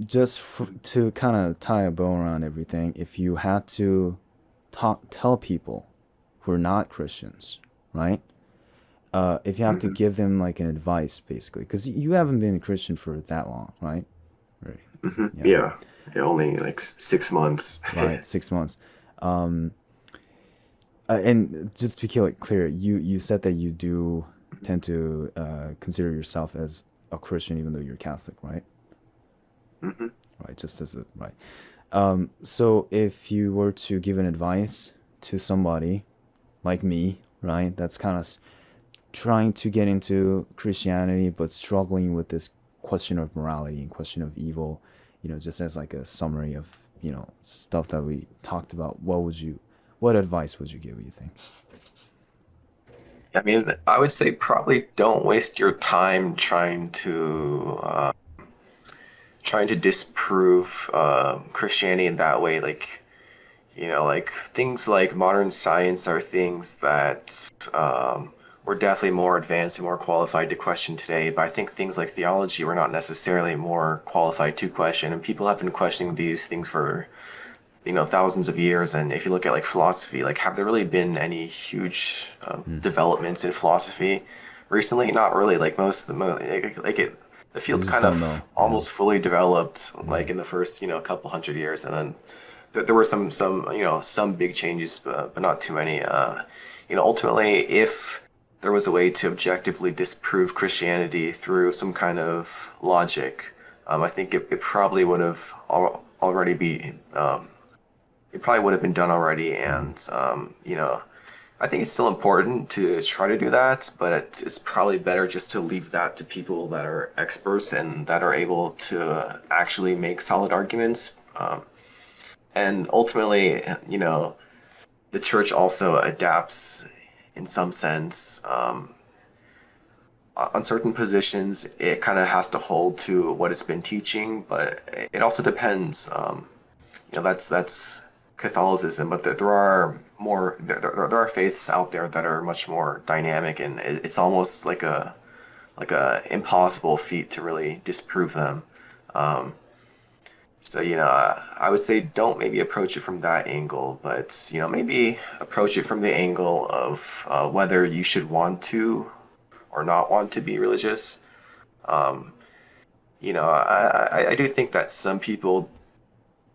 just to kind of tie a bow around everything, if you had to tell people who are not Christians, right? If you have to Hmm. give them like an advice, basically, because you haven't been a Christian for that long, right? Right. Hmm. Yeah. Yeah. Yeah, only like 6 months. Right. 6 months. Um, and just to be clear, you said that you do tend to consider yourself as a Christian, even though you're Catholic, right? Hmm. Right. Just as a right. So if you were to give an advice to somebody like me, right, that's kind of trying to get into Christianity but struggling with this question of morality and question of evil, just as like a summary of, stuff that we talked about, what advice would you give, you think? I mean, I would say probably don't waste your time trying to disprove Christianity in that way. Like, like things like modern science are things that we're definitely more advanced and more qualified to question today. But I think things like theology we're not necessarily more qualified to question. And people have been questioning these things for, thousands of years. And if you look at like philosophy, like have there really been any huge Hmm. developments in philosophy recently? Not really. Like most of the the We field just kind don't of know. Yeah. almost fully developed like Right. in the first couple hundred years, and then there were some some big changes, but not too many. Ultimately, if there was a way to objectively disprove Christianity through some kind of logic, I think it probably would have already be it probably would have been done already, Hmm. and I think it's still important to try to do that, but it's probably better just to leave that to people that are experts and that are able to actually make solid arguments. And ultimately, the church also adapts in some sense on certain positions, it kind of has to hold to what it's been teaching, but it also depends. That's Catholicism, but there are there are faiths out there that are much more dynamic, and it's almost like a impossible feat to really disprove them. Um, so I would say don't maybe approach it from that angle, but maybe approach it from the angle of whether you should want to or not want to be religious. Um, I do think that some people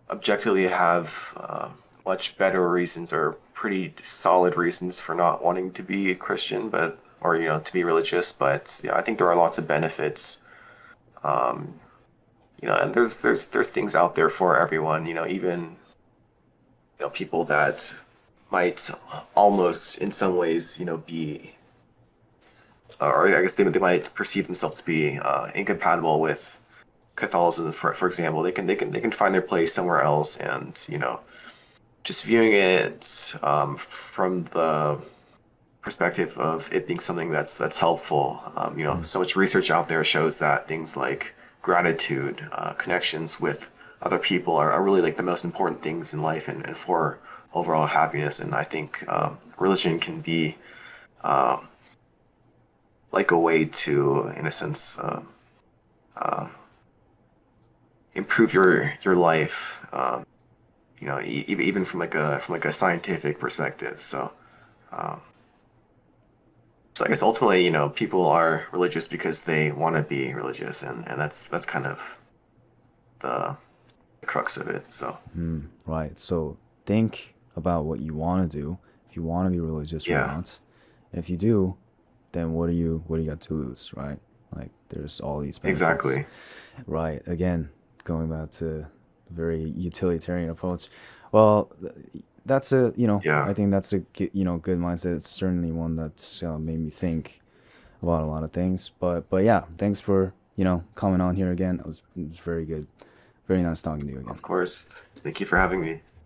objectively have much better reasons or pretty solid reasons for not wanting to be a Christian, but or to be religious. But yeah, I think there are lots of benefits. Um, and there's things out there for everyone. Even people that might almost in some ways be or I guess they might perceive themselves to be incompatible with Catholicism, for example. They can find their place somewhere else, and just viewing it from the perspective of it being something that's helpful. Mm. So much research out there shows that things like gratitude, connections with other people are really like the most important things in life and for overall happiness. And I think religion can be like a way to, in a sense, uh, improve your life. Even from like a scientific perspective. Um, so I guess ultimately, people are religious because they want to be religious, and that's kind of the crux of it. So Mm, right. So think about what you want to do, if you want to be religious or yeah, not. And if you do, then what do you got to lose, right? Like there's all these benefits. exactly. Right. Again, going back to the very utilitarian approach. Well, that's Yeah, I think that's a good mindset. It's certainly one that's made me think about a lot of things. But yeah, thanks for coming on here again. It was very good. Very nice talking to you again. of course. Thank you for having me.